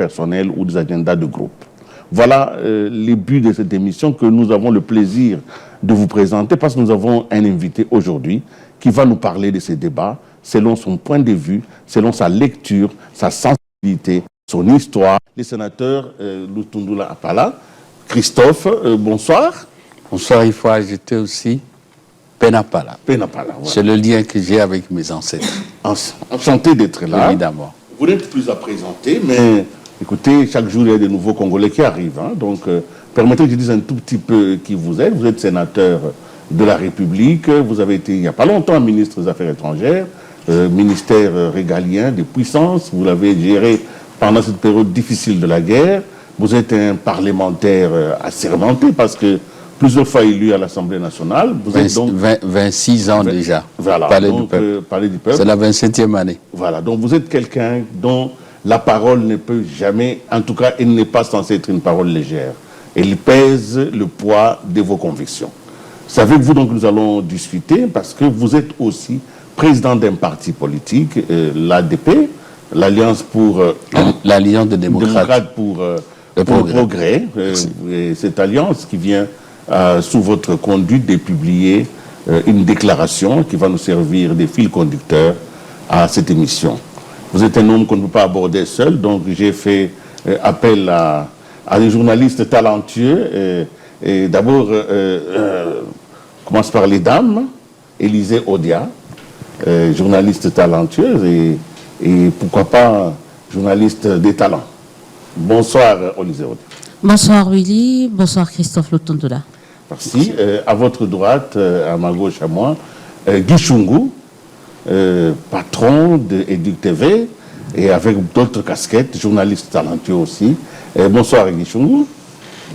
personnels ou des agendas de groupe. Voilà les buts de cette émission que nous avons le plaisir de vous présenter parce que nous avons un invité aujourd'hui qui va nous parler de ces débats selon son point de vue, selon sa lecture, sa sensibilité, son histoire. Les sénateurs Lutundula Apala, Christophe, bonsoir. Bonsoir, il faut ajouter aussi Penapala. Penapala, voilà. C'est le lien que j'ai avec mes ancêtres. Enchanté d'être là. Évidemment. Vous n'êtes plus à présenter, mais écoutez, chaque jour il y a de nouveaux Congolais qui arrivent. Hein, donc, permettez que je dise un tout petit peu qui vous êtes. Vous êtes sénateur de la République. Vous avez été il n'y a pas longtemps ministre des Affaires étrangères, ministère régalien des puissances. Vous l'avez géré pendant cette période difficile de la guerre. Vous êtes un parlementaire assermenté parce que plusieurs fois élu à l'Assemblée nationale. Vous êtes donc 26 ans déjà. Voilà, Palais du Peuple. Palais du Peuple. C'est la 27e année. Voilà, donc vous êtes quelqu'un dont la parole ne peut jamais, en tout cas, elle n'est pas censée être une parole légère. Elle pèse le poids de vos convictions. C'est avec vous donc que nous allons discuter parce que vous êtes aussi président d'un parti politique, l'ADP, l'Alliance pour... l'Alliance des démocrates pour le progrès. Et cette alliance qui vient sous votre conduite de publier une déclaration qui va nous servir de fil conducteur à cette émission. Vous êtes un homme qu'on ne peut pas aborder seul, donc j'ai fait appel à des journalistes talentueux. Et d'abord, commence par les dames, Élisée Odia, journaliste talentueuse et pourquoi pas journaliste des talents. Bonsoir, Élisée Odia. Bonsoir Willy, bonsoir Christophe Lutundula. Merci. À votre droite, à ma gauche, à moi, Guy Chungu, patron de Éduc TV et avec d'autres casquettes, journaliste talentueux aussi. Bonsoir Guy Chungu.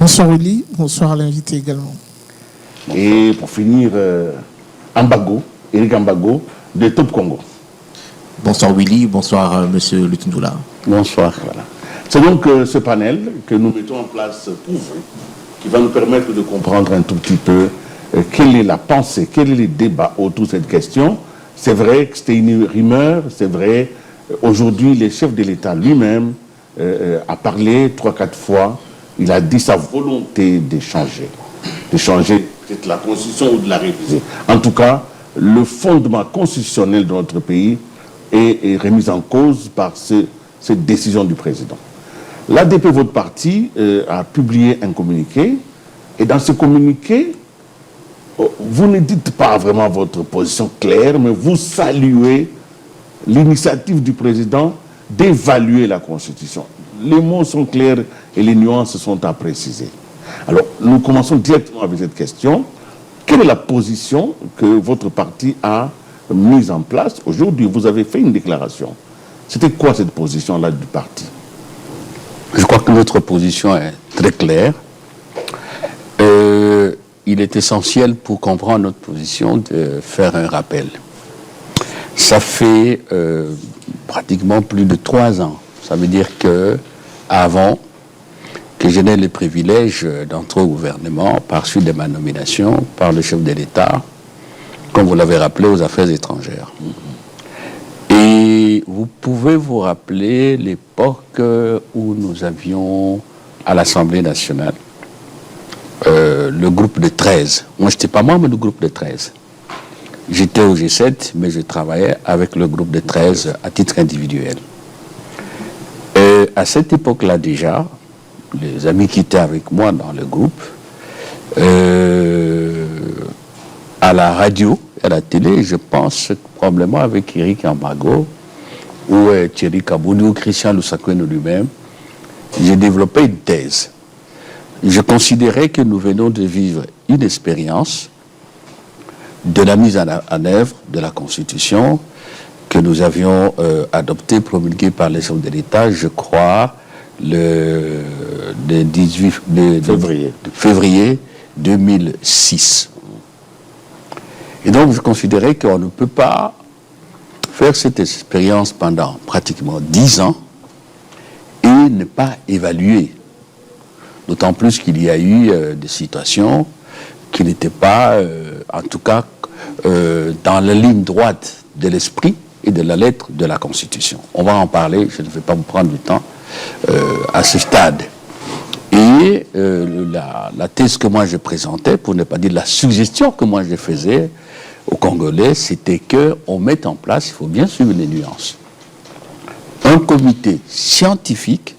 Bonsoir Willy, bonsoir à l'invité également. Et pour finir, Ambago, Eric Ambago de Top Congo. Bonsoir Willy, bonsoir Monsieur Lutundula. Bonsoir. Voilà. C'est donc ce panel que nous mettons en place pour vous, qui va nous permettre de comprendre un tout petit peu quelle est la pensée, quel est le débat autour de cette question. C'est vrai que c'était une rumeur, c'est vrai, aujourd'hui le chef de l'État lui-même a parlé 3-4 fois, il a dit sa volonté de changer peut-être la Constitution ou de la réviser. En tout cas, le fondement constitutionnel de notre pays est remis en cause par cette décision du président. L'ADP, votre parti, a publié un communiqué, et dans ce communiqué, vous ne dites pas vraiment votre position claire, mais vous saluez l'initiative du président d'évaluer la Constitution. Les mots sont clairs et les nuances sont à préciser. Alors, nous commençons directement avec cette question. Quelle est la position que votre parti a mise en place aujourd'hui? Vous avez fait une déclaration. C'était quoi cette position-là du parti? Je crois que notre position est très claire. Il est essentiel pour comprendre notre position de faire un rappel. Ça fait pratiquement plus de 3 ans. Ça veut dire que avant que je n'ai le privilège d'entrer au gouvernement par suite de ma nomination par le chef de l'État, comme vous l'avez rappelé, aux affaires étrangères. Et vous pouvez vous rappeler l'époque où nous avions à l'Assemblée nationale le groupe de 13. Moi, je n'étais pas membre du groupe de 13. J'étais au G7, mais je travaillais avec le groupe de 13 à titre individuel. Et à cette époque-là déjà, les amis qui étaient avec moi dans le groupe, à la radio, à la télé, je pense probablement avec Eric Ambago ou Thierry Kabouni ou Christian Lusakweno lui-même, j'ai développé une thèse. Je considérais que nous venons de vivre une expérience de la mise en œuvre de la Constitution que nous avions adoptée, promulguée par les chefs de l'État, je crois, le 18 février 2006. Et donc, je considérais qu'on ne peut pas faire cette expérience pendant pratiquement 10 ans et ne pas évaluer. D'autant plus qu'il y a eu des situations qui n'étaient pas, en tout cas, dans la ligne droite de l'esprit et de la lettre de la Constitution. On va en parler, je ne vais pas vous prendre du temps. à ce stade. Et la thèse que moi je présentais, pour ne pas dire la suggestion que moi je faisais aux Congolais, c'était qu'on mette en place, il faut bien suivre les nuances, un comité scientifique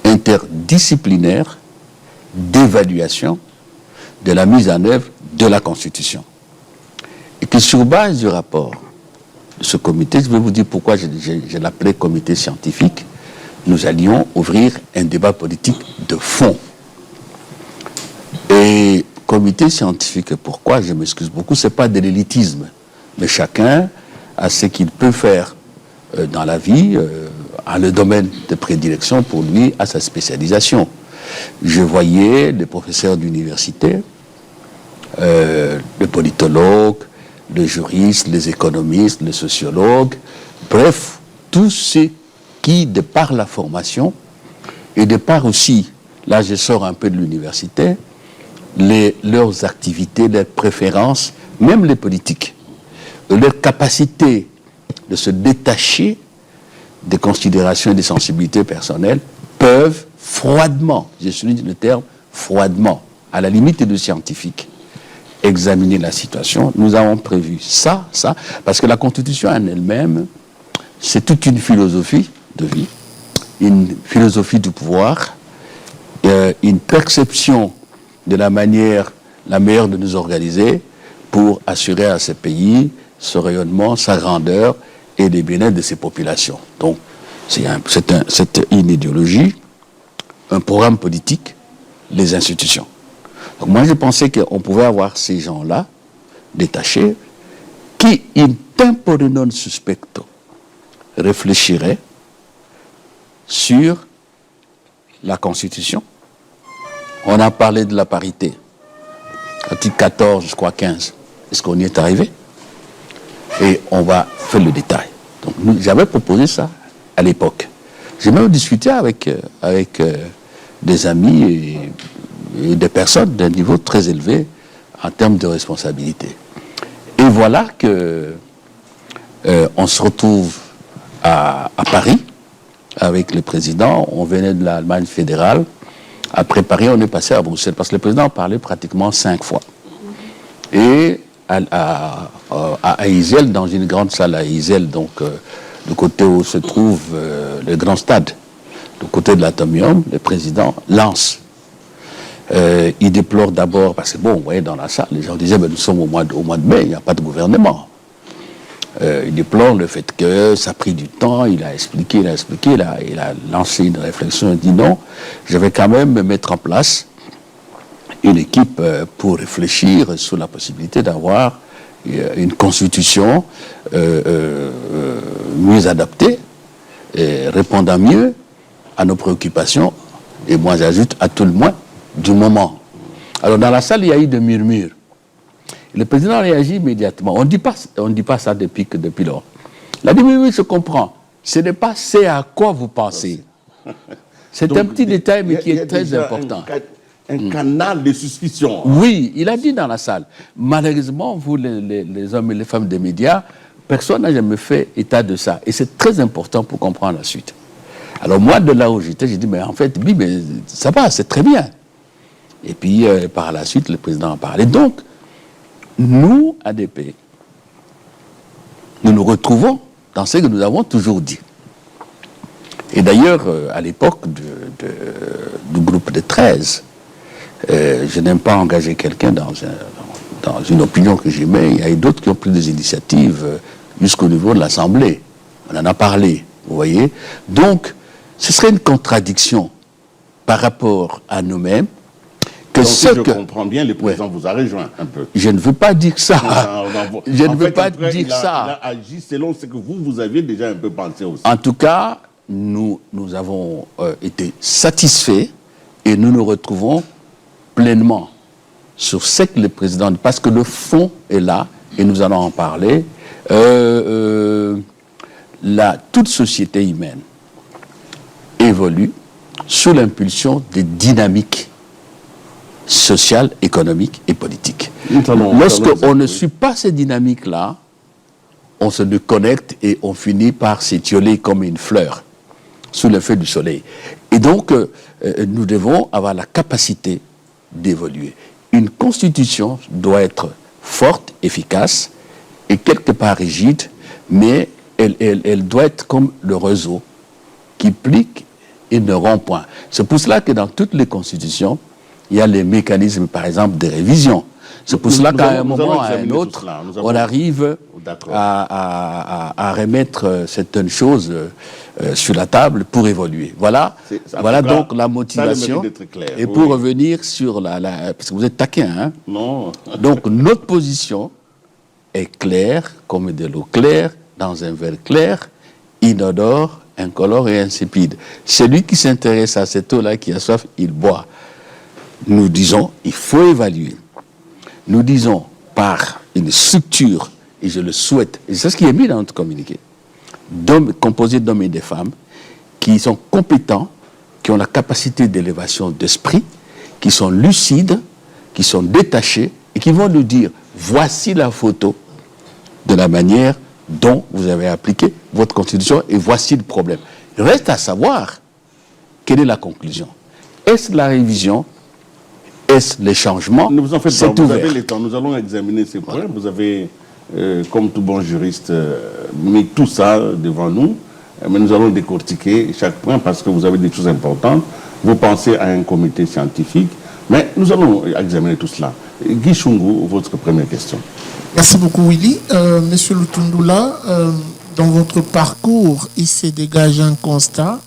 interdisciplinaire d'évaluation de la mise en œuvre de la Constitution. Et que sur base du rapport de ce comité, je vais vous dire pourquoi je l'appelais comité scientifique, nous allions ouvrir un débat politique de fond. Et comité scientifique, pourquoi, je m'excuse beaucoup, ce n'est pas de l'élitisme, mais chacun a ce qu'il peut faire dans la vie, a le domaine de prédilection pour lui, à sa spécialisation. Je voyais des professeurs d'université, les politologues, les juristes, les économistes, les sociologues, bref, tous ceux qui, de par la formation et de par aussi, là je sors un peu de l'université, leurs activités, leurs préférences, même les politiques, leur capacité de se détacher des considérations et des sensibilités personnelles peuvent froidement, je souligne le terme froidement, à la limite du scientifique, examiner la situation. Nous avons prévu ça, parce que la Constitution en elle-même, c'est toute une philosophie de vie, une philosophie du pouvoir, une perception de la manière la meilleure de nous organiser pour assurer à ce pays ce rayonnement, sa grandeur et les bien-être de ses populations. Donc, c'est une idéologie, un programme politique, les institutions. Donc moi, je pensais qu'on pouvait avoir ces gens-là, détachés, qui, in tempore non suspecto, réfléchiraient sur la Constitution. On a parlé de la parité. Article 14, je crois 15. Est-ce qu'on y est arrivé? Et on va faire le détail. Donc j'avais proposé ça à l'époque. J'ai même discuté avec des amis et des personnes d'un niveau très élevé en termes de responsabilité. Et voilà que on se retrouve à Paris avec le président. On venait de l'Allemagne fédérale. Après Paris, on est passé à Bruxelles parce que le président parlait pratiquement 5 fois. Et à Heysel, dans une grande salle à Heysel, donc du côté où se trouve le grand stade, du côté de l'Atomium, le président lance. Il déplore d'abord, parce que bon, vous voyez dans la salle, les gens disaient, nous sommes au mois de mai, il n'y a pas de gouvernement. Il déplore le fait que ça a pris du temps, il a expliqué, il a lancé une réflexion, il dit non, je vais quand même mettre en place une équipe pour réfléchir sur la possibilité d'avoir une constitution mieux adaptée, et répondant mieux à nos préoccupations, et moi j'ajoute à tout le moins du moment. Alors dans la salle, il y a eu des murmures. Le président réagit immédiatement. On ne dit pas ça depuis lors. Il a dit oui, je comprends. Ce n'est pas ce à quoi vous pensez. C'est un petit détail, mais qui est très important. Un canal de suspicion. Oui, il a dit dans la salle. Malheureusement, vous, les hommes et les femmes des médias, personne n'a jamais fait état de ça. Et c'est très important pour comprendre la suite. Alors moi, de là où j'étais, j'ai dit, mais en fait, oui, mais ça va, c'est très bien. Et puis, par la suite, le président a parlé. Donc, nous, ADP, nous nous retrouvons dans ce que nous avons toujours dit. Et d'ailleurs, à l'époque du groupe de 13, je n'aime pas engager quelqu'un dans une opinion que j'aimais. Il y a eu d'autres qui ont pris des initiatives jusqu'au niveau de l'Assemblée. On en a parlé, vous voyez. Donc, ce serait une contradiction par rapport à nous-mêmes. Donc, si je comprends bien, le président vous a rejoint un peu. Je ne veux pas dire ça. Je ne veux pas dire ça. Il a agi selon ce que vous aviez déjà un peu pensé aussi. En tout cas, nous avons été satisfaits et nous nous retrouvons pleinement sur ce que le président dit, parce que le fond est là et nous allons en parler. Toute société humaine évolue sous l'impulsion des dynamiques sociales, économiques et politiques. Lorsqu'on ne suit pas ces dynamiques-là, on se déconnecte et on finit par s'étioler comme une fleur. sous l'effet du soleil. Et donc, nous devons avoir la capacité d'évoluer. Une constitution doit être forte, efficace et quelque part rigide, mais elle doit être comme le réseau qui plique et ne rompt point. C'est pour cela que dans toutes les constitutions, il y a les mécanismes, par exemple, de révision. C'est pour cela qu'à un moment ou à un autre, on arrive à remettre certaines choses sur la table pour évoluer. Voilà, voilà donc la motivation. Et pour revenir sur parce que vous êtes taquin, hein? Non. Donc notre position est claire, comme de l'eau claire, dans un verre clair, inodore, incolore et insipide. Celui qui s'intéresse à cette eau-là, qui a soif, il boit. Nous disons, il faut évaluer. Nous disons, par une structure, et je le souhaite, et c'est ce qui est mis dans notre communiqué, composé d'hommes et de femmes, qui sont compétents, qui ont la capacité d'élévation d'esprit, qui sont lucides, qui sont détachés, et qui vont nous dire, voici la photo de la manière dont vous avez appliqué votre constitution, et voici le problème. Il reste à savoir quelle est la conclusion. Est-ce la révision? Est-ce les changements? Vous en faites c'est pas, vous ouvert. avez le temps. Nous allons examiner ces points. Vous avez, comme tout bon juriste, mis tout ça devant nous. Mais nous allons décortiquer chaque point parce que vous avez des choses importantes. Vous pensez à un comité scientifique. Mais nous allons examiner tout cela. Guy Chungu, votre première question. Merci beaucoup, Willy. Monsieur Lutundoula, dans votre parcours, il s'est dégagé un constat,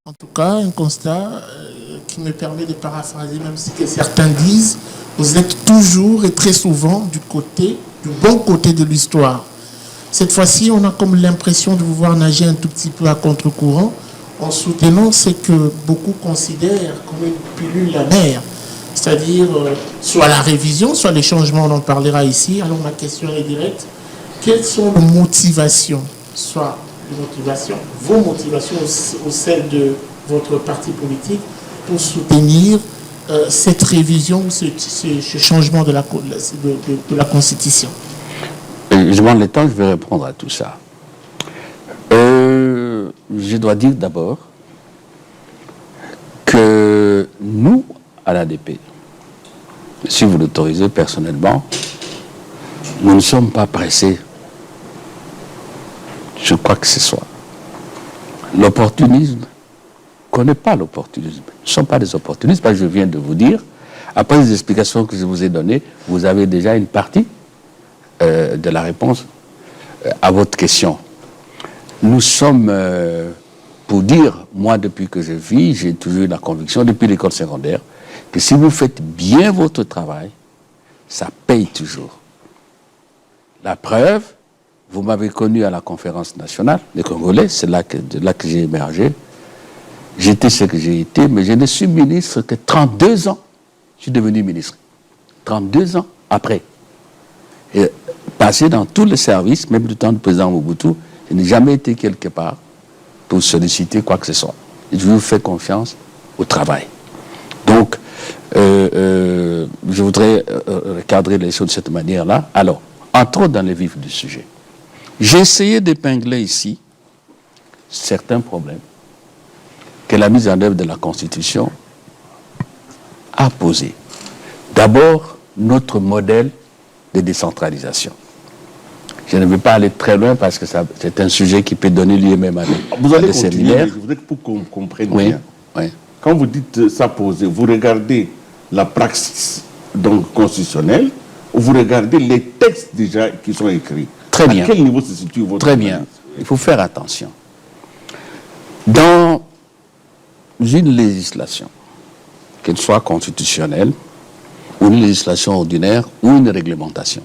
en tout cas un constat qui me permet de paraphraser, même si que certains disent, vous êtes toujours et très souvent du bon côté de l'histoire. Cette fois-ci, on a comme l'impression de vous voir nager un tout petit peu à contre-courant, en soutenant ce que beaucoup considèrent comme une pilule amère, c'est-à-dire soit la révision, soit les changements, on en parlera ici. Alors ma question est directe. Quelles sont les motivations, soit les motivations, vos motivations au sein de votre parti politique pour soutenir cette révision, ce changement de la Constitution? Je demande le temps, je vais répondre à tout ça. Je dois dire d'abord que nous, à l'ADP, si vous l'autorisez personnellement, nous ne sommes pas pressés. Je crois que ce soit. L'opportunisme, on ne connaît pas l'opportunisme. Nous ne sommes pas des opportunistes, parce que je viens de vous dire, après les explications que je vous ai données, vous avez déjà une partie de la réponse à votre question. Nous sommes, pour dire, moi depuis que je vis, j'ai toujours eu la conviction, depuis l'école secondaire, que si vous faites bien votre travail, ça paye toujours. La preuve, vous m'avez connu à la conférence nationale des Congolais, c'est là que j'ai émergé. J'étais ce que j'ai été, mais je ne suis ministre que 32 ans. Je suis devenu ministre. 32 ans après. Et passé dans tous les services, même du temps du président Mobutu, je n'ai jamais été quelque part pour solliciter quoi que ce soit. Je vous fais confiance au travail. Donc, je voudrais cadrer les choses de cette manière-là. Alors, entrons dans le vif du sujet. J'ai essayé d'épingler ici certains problèmes que la mise en œuvre de la Constitution a posés. D'abord, notre modèle de décentralisation. Je ne vais pas aller très loin parce que c'est un sujet qui peut donner lieu même à des séminaires. Je voudrais que vous compreniez bien. Oui. Quand vous dites ça posé, vous regardez la praxis donc constitutionnelle ou vous regardez les textes déjà qui sont écrits. Très bien. À quel niveau se situe votre Très bien. Il faut faire attention. Dans une législation, qu'elle soit constitutionnelle, ou une législation ordinaire, ou une réglementation,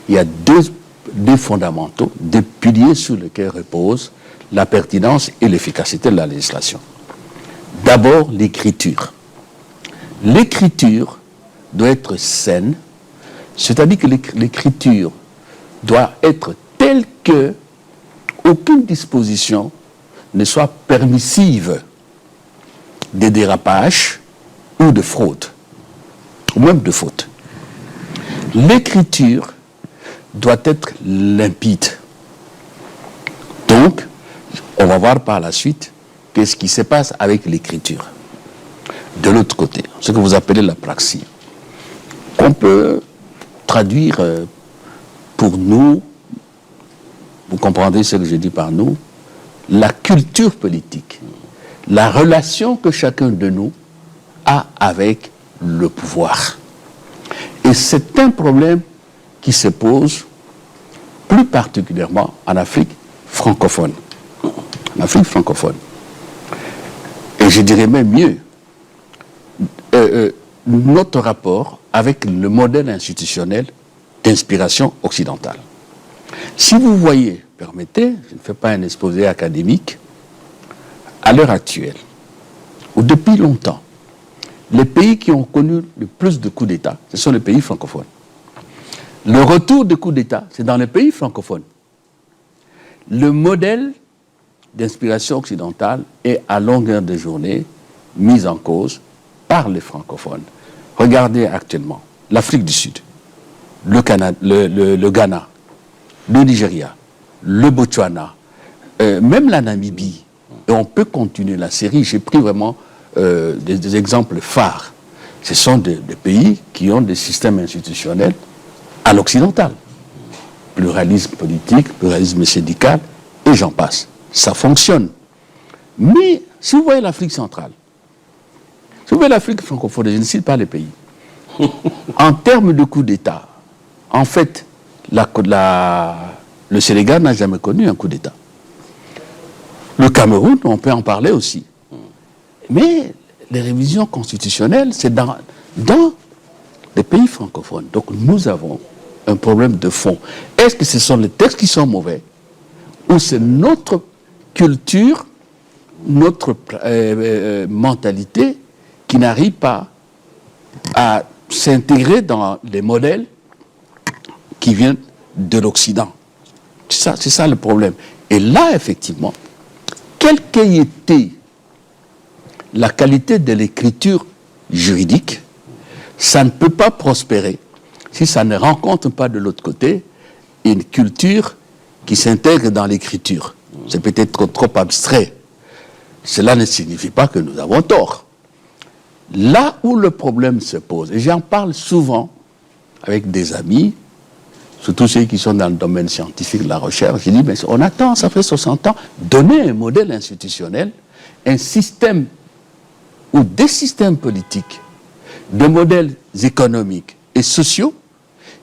il y a deux fondamentaux, deux piliers sur lesquels repose la pertinence et l'efficacité de la législation. D'abord, l'écriture. L'écriture doit être saine, c'est-à-dire que l'écriture doit être telle que aucune disposition ne soit permissive de dérapage ou de fraude, ou même de faute. L'écriture doit être limpide. Donc, on va voir par la suite qu'est-ce qui se passe avec l'écriture. De l'autre côté, ce que vous appelez la praxie, qu'on peut traduire pour nous, vous comprendrez ce que je dis par nous, la culture politique, la relation que chacun de nous a avec le pouvoir. Et c'est un problème qui se pose plus particulièrement en Afrique francophone. En Afrique francophone. Et je dirais même mieux, notre rapport avec le modèle institutionnel d'inspiration occidentale. Si vous voyez, permettez, je ne fais pas un exposé académique, à l'heure actuelle, ou depuis longtemps, les pays qui ont connu le plus de coups d'État, ce sont les pays francophones. Le retour de coups d'État, c'est dans les pays francophones. Le modèle d'inspiration occidentale est à longueur de journée mis en cause par les francophones. Regardez actuellement l'Afrique du Sud, le Ghana, le Nigeria, le Botswana, même la Namibie. Et on peut continuer la série. J'ai pris vraiment des exemples phares. Ce sont des pays qui ont des systèmes institutionnels à l'occidental. Pluralisme politique, pluralisme syndical, et j'en passe. Ça fonctionne. Mais si vous voyez l'Afrique centrale, si vous voyez l'Afrique francophone, je ne cite pas les pays, en termes de coup d'État, en fait, le Sénégal n'a jamais connu un coup d'État. Le Cameroun, on peut en parler aussi. Mais les révisions constitutionnelles, c'est dans les pays francophones. Donc nous avons un problème de fond. Est-ce que ce sont les textes qui sont mauvais ou c'est notre culture, notre mentalité qui n'arrive pas à s'intégrer dans les modèles qui viennent de l'Occident? C'est ça le problème. Et là, effectivement, quelle qu'ait été la qualité de l'écriture juridique, ça ne peut pas prospérer si ça ne rencontre pas de l'autre côté une culture qui s'intègre dans l'écriture. C'est peut-être trop abstrait. Cela ne signifie pas que nous avons tort. Là où le problème se pose, et j'en parle souvent avec des amis, surtout ceux qui sont dans le domaine scientifique de la recherche, je dis, mais on attend, ça fait 60 ans, donner un modèle institutionnel, un système ou des systèmes politiques, des modèles économiques et sociaux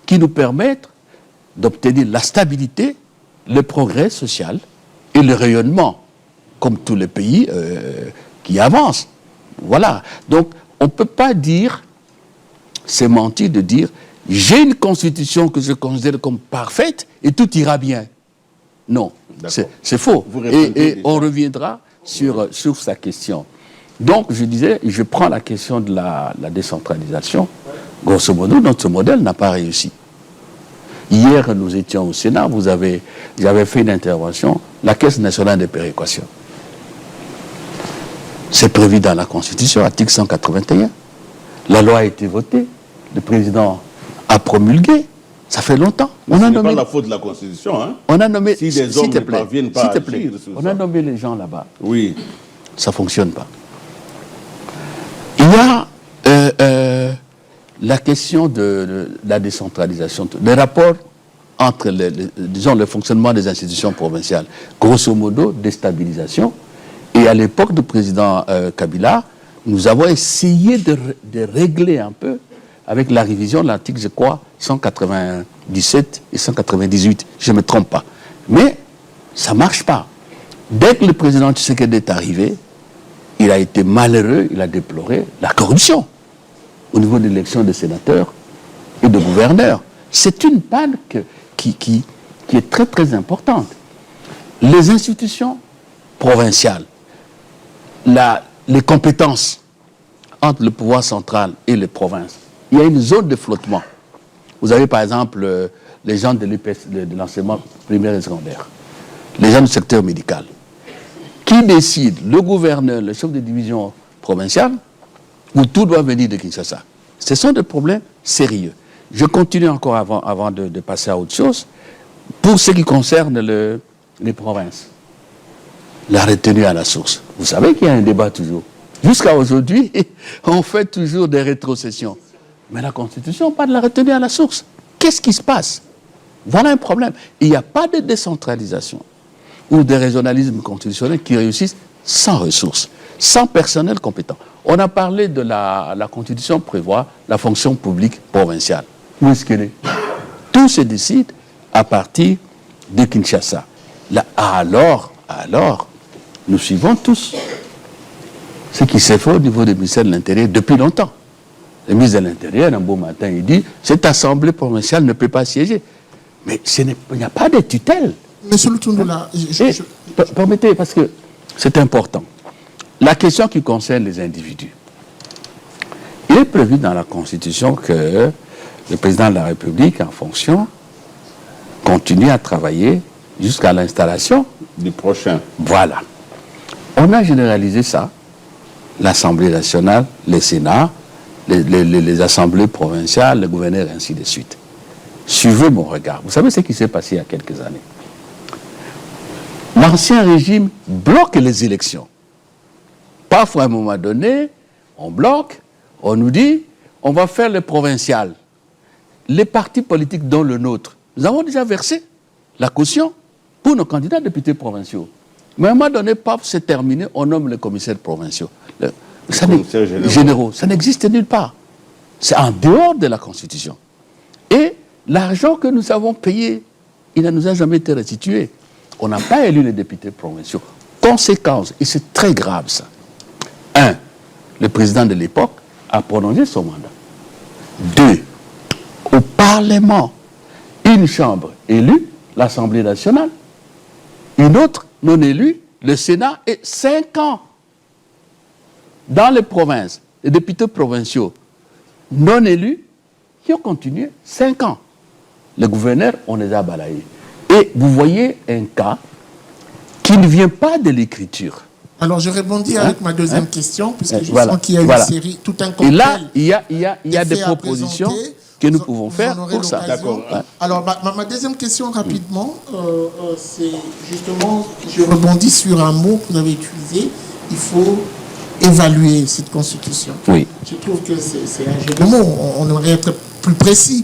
qui nous permettent d'obtenir la stabilité, le progrès social et le rayonnement, comme tous les pays qui avancent. Voilà. Donc, on ne peut pas dire, c'est mentir de dire, j'ai une constitution que je considère comme parfaite et tout ira bien. Non, c'est faux. Et on reviendra sur sa question. Donc, je disais, je prends la question de la décentralisation. Grosso modo, notre modèle n'a pas réussi. Hier, nous étions au Sénat, j'avais fait une intervention, la Caisse nationale de péréquation. C'est prévu dans la Constitution, article 181. La loi a été votée, le président a promulgué, ça fait longtemps. Ce n'est pas la faute de la Constitution, hein? On a nommé, si des hommes ne parviennent pas à agir sur ça. On a nommé les gens là-bas. Oui. Ça ne fonctionne pas. Il y a la question de la décentralisation, les rapports entre le fonctionnement des institutions provinciales. Grosso modo, déstabilisation. Et à l'époque du président Kabila, nous avons essayé de régler un peu avec la révision de l'article, je crois, 197 et 198, je ne me trompe pas. Mais ça ne marche pas. Dès que le président Tshisekedi est arrivé, il a été malheureux, il a déploré la corruption au niveau de l'élection des sénateurs et de gouverneurs. C'est une panne qui est très très importante. Les institutions provinciales, les compétences entre le pouvoir central et les provinces, il y a une zone de flottement. Vous avez par exemple les gens de l'enseignement primaire et secondaire, les gens du secteur médical. Qui décide? Le gouverneur, le chef de division provinciale, ou tout doit venir de Kinshasa? Ce sont des problèmes sérieux. Je continue encore avant de passer à autre chose. Pour ce qui concerne les provinces, la retenue à la source. Vous savez qu'il y a un débat toujours. Jusqu'à aujourd'hui, on fait toujours des rétrocessions. Mais la Constitution parle de la retenue à la source. Qu'est-ce qui se passe? Voilà un problème. Il n'y a pas de décentralisation ou de régionalisme constitutionnel qui réussissent sans ressources, sans personnel compétent. On a parlé de la Constitution prévoit la fonction publique provinciale. Où est-ce qu'elle est? Tout se décide à partir de Kinshasa. Là, alors, nous suivons tous ce qui s'est fait au niveau du ministère de l'Intérieur depuis longtemps. Le ministre de l'Intérieur, un beau matin, il dit « Cette assemblée provinciale ne peut pas siéger ». Mais il n'y a pas de tutelle. Monsieur Lutundoula, permettez, parce que c'est important. La question qui concerne les individus. Il est prévu dans la Constitution que le président de la République, en fonction, continue à travailler jusqu'à l'installation Du prochain. Voilà. On a généralisé ça. L'Assemblée nationale, le Sénat, les assemblées provinciales, le gouverneur, ainsi de suite. Suivez mon regard. Vous savez ce qui s'est passé il y a quelques années. L'ancien régime bloque les élections. Parfois, à un moment donné, on bloque, on nous dit, on va faire les provinciales. Les partis politiques dont le nôtre, nous avons déjà versé la caution pour nos candidats députés provinciaux. Mais à un moment donné, paf, c'est terminé, on nomme les commissaires provinciaux. Généraux. Ça n'existe nulle part. C'est en dehors de la Constitution. Et l'argent que nous avons payé, il ne nous a jamais été restitué. On n'a pas élu les députés provinciaux. Conséquence, et c'est très grave ça. 1. Le président de l'époque a prolongé son mandat. 2. Au Parlement, une chambre élue, l'Assemblée nationale, une autre non élue, le Sénat, et 5 ans. Dans les provinces, les députés provinciaux non élus, qui ont continué 5 ans. Les gouverneurs, on les a balayés. Et vous voyez un cas qui ne vient pas de l'écriture. Alors, je répondis avec ma deuxième question, puisque je sens qu'il y a une série, tout un cocktail. Et là, il y a des propositions que nous pouvons faire pour ça. D'accord. Alors, ma deuxième question, rapidement, c'est justement, je rebondis sur un mot que vous avez utilisé, il faut évaluer cette Constitution. Oui. Je trouve que c'est un jeu de mots, on aimerait être plus précis.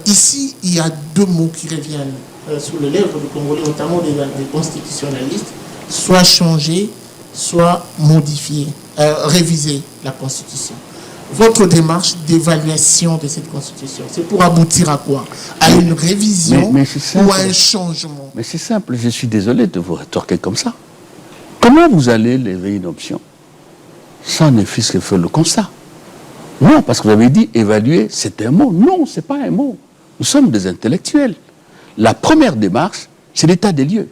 Ici, il y a 2 mots qui reviennent sur les lèvres du Congolais, notamment des constitutionnalistes, soit changer, soit modifier, réviser la Constitution. Votre démarche d'évaluation de cette Constitution, c'est pour aboutir à quoi? À une révision ou à un changement? Mais c'est simple, je suis désolé de vous rétorquer comme ça. Comment vous allez lever une option sans ne fût-ce que faire le constat? Non, parce que vous avez dit évaluer, c'est un mot. Non, ce n'est pas un mot. Nous sommes des intellectuels. La première démarche, c'est l'état des lieux.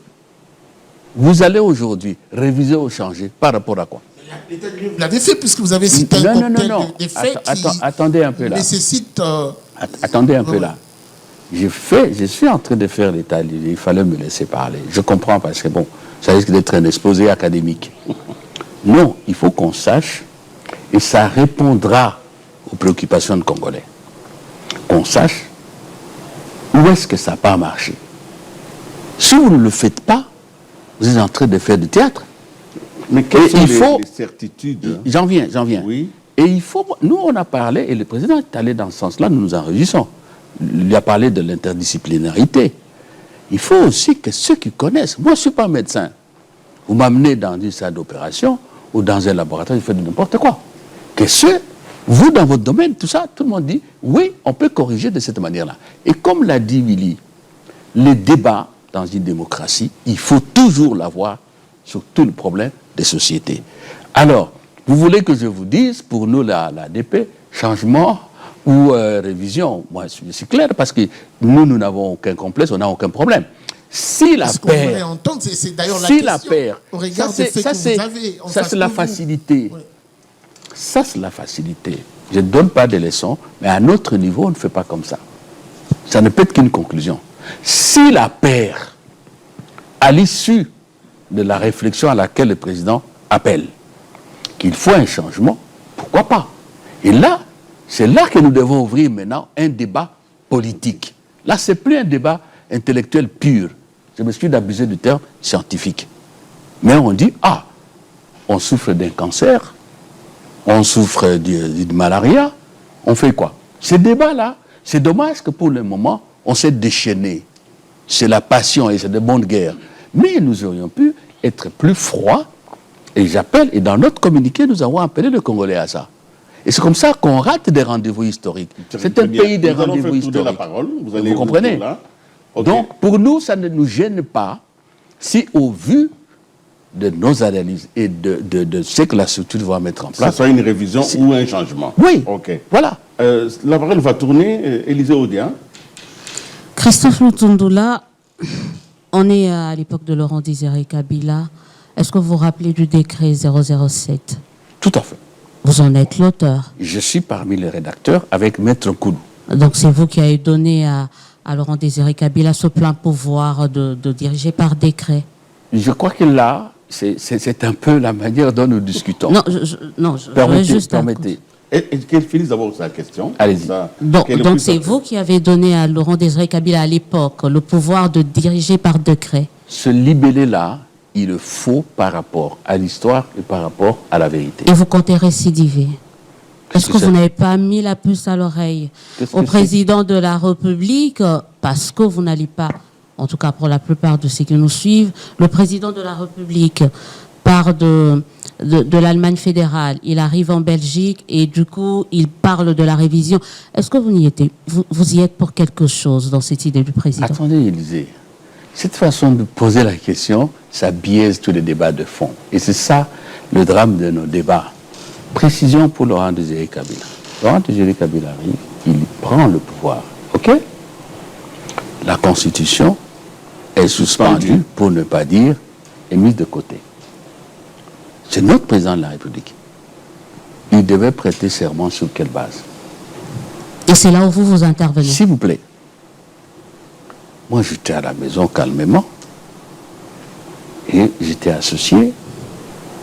Vous allez aujourd'hui réviser ou changer par rapport à quoi? L'état des lieux, vous l'avez fait puisque vous avez cité un cocktail des faits attendez un peu là. Nécessite... Attendez un peu là. Je suis en train de faire l'état des lieux. Il fallait me laisser parler. Je comprends parce que bon, ça risque d'être un exposé académique. Non, il faut qu'on sache, et ça répondra aux préoccupations de Congolais, qu'on sache où est-ce que ça n'a pas marché. Si vous ne le faites pas, vous êtes en train de faire du théâtre. Mais quelles sont les certitudes? J'en viens. Oui. Et il faut... Nous, on a parlé, et le président est allé dans ce sens-là, nous nous en réjouissons. Il a parlé de l'interdisciplinarité. Il faut aussi que ceux qui connaissent... Moi, je ne suis pas médecin. Vous m'amenez dans une salle d'opération ou dans un laboratoire, je fais de n'importe quoi. Que ceux... Vous, dans votre domaine, tout ça, tout le monde dit, oui, on peut corriger de cette manière-là. Et comme l'a dit Willy, les débats dans une démocratie, il faut toujours l'avoir sur tout le problème des sociétés. Alors, vous voulez que je vous dise, pour nous, la DP, changement ou révision, moi, c'est clair, parce que nous n'avons aucun complexe, on n'a aucun problème. Si la paire, c'est d'ailleurs si la paire, au regard des faits que vous avez, ça c'est la facilité. Oui. Ça, c'est la facilité. Je ne donne pas de leçons, mais à notre niveau, on ne fait pas comme ça. Ça ne peut être qu'une conclusion. Si la paire, à l'issue de la réflexion à laquelle le président appelle, qu'il faut un changement, pourquoi pas? Et là, c'est là que nous devons ouvrir maintenant un débat politique. Là, ce n'est plus un débat intellectuel pur. Je m'excuse d'abuser du terme scientifique. Mais on dit, ah, on souffre d'un cancer, on souffre d'une malaria, on fait quoi? Ces débats-là, c'est dommage que pour le moment, on s'est déchaîné. C'est la passion et c'est de bonnes guerres. Mais nous aurions pu être plus froids, et j'appelle, et dans notre communiqué, nous avons appelé le Congolais à ça. Et c'est comme ça qu'on rate des rendez-vous historiques. C'est un pays des rendez-vous historiques. La parole. Vous comprenez? Okay. Donc, pour nous, ça ne nous gêne pas si, au vu de nos analyses et de ce que la structure va mettre en place... Ça soit une révision ou un changement. Oui, ok. Voilà. La parole va tourner, Élisée Odia. Christophe Lutundula, on est à l'époque de Laurent Désiré Kabila. Est-ce que vous vous rappelez du décret 007? Tout à fait. Vous en êtes l'auteur. Je suis parmi les rédacteurs avec Maître Koudou. Donc c'est vous qui avez donné à Laurent Désiré Kabila ce plein pouvoir de diriger par décret. Je crois que là, c'est un peu la manière dont nous discutons. Non, permettez. Et qu'elle finisse d'abord sa question. Allez-y. Donc c'est vous qui avez donné à Laurent Désiré Kabila à l'époque le pouvoir de diriger par décret. Ce libellé-là, il le faut par rapport à l'histoire et par rapport à la vérité. Et vous comptez récidiver? Est-ce que vous n'avez pas mis la puce à l'oreille au président de la République, parce que vous n'allez pas, en tout cas pour la plupart de ceux qui nous suivent, le président de la République part de l'Allemagne fédérale, il arrive en Belgique et du coup il parle de la révision. Est-ce que vous y êtes pour quelque chose dans cette idée du président? Attendez, Élisée. Cette façon de poser la question, ça biaise tous les débats de fond. Et c'est ça le drame de nos débats. Précision pour Laurent Désiré Kabila. Laurent Désiré Kabila arrive, il prend le pouvoir. OK? La Constitution est suspendue, pour ne pas dire, est mise de côté. C'est notre président de la République. Il devait prêter serment sur quelle base? Et c'est là où vous intervenez. S'il vous plaît. Moi, j'étais à la maison calmement et j'étais associé.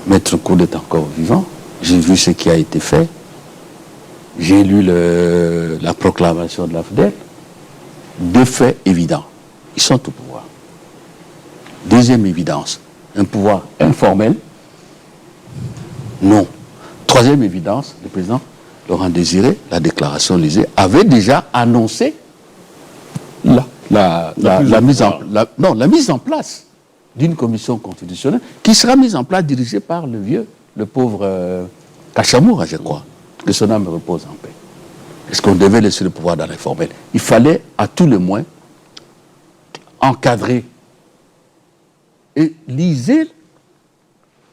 Maître Koudou est encore vivant. J'ai vu ce qui a été fait. J'ai lu la proclamation de l'AFDEL. Deux faits évidents. Ils sont au pouvoir. Deuxième évidence, un pouvoir informel. Non. Troisième évidence, le président Laurent Désiré, la déclaration lisée, avait déjà annoncé la mise en place d'une commission constitutionnelle qui sera mise en place, dirigée par le pauvre Kachamoura, je crois, que son âme repose en paix. Est-ce qu'on devait laisser le pouvoir dans l'informel? Il fallait, à tout le moins, encadrer. Et lisez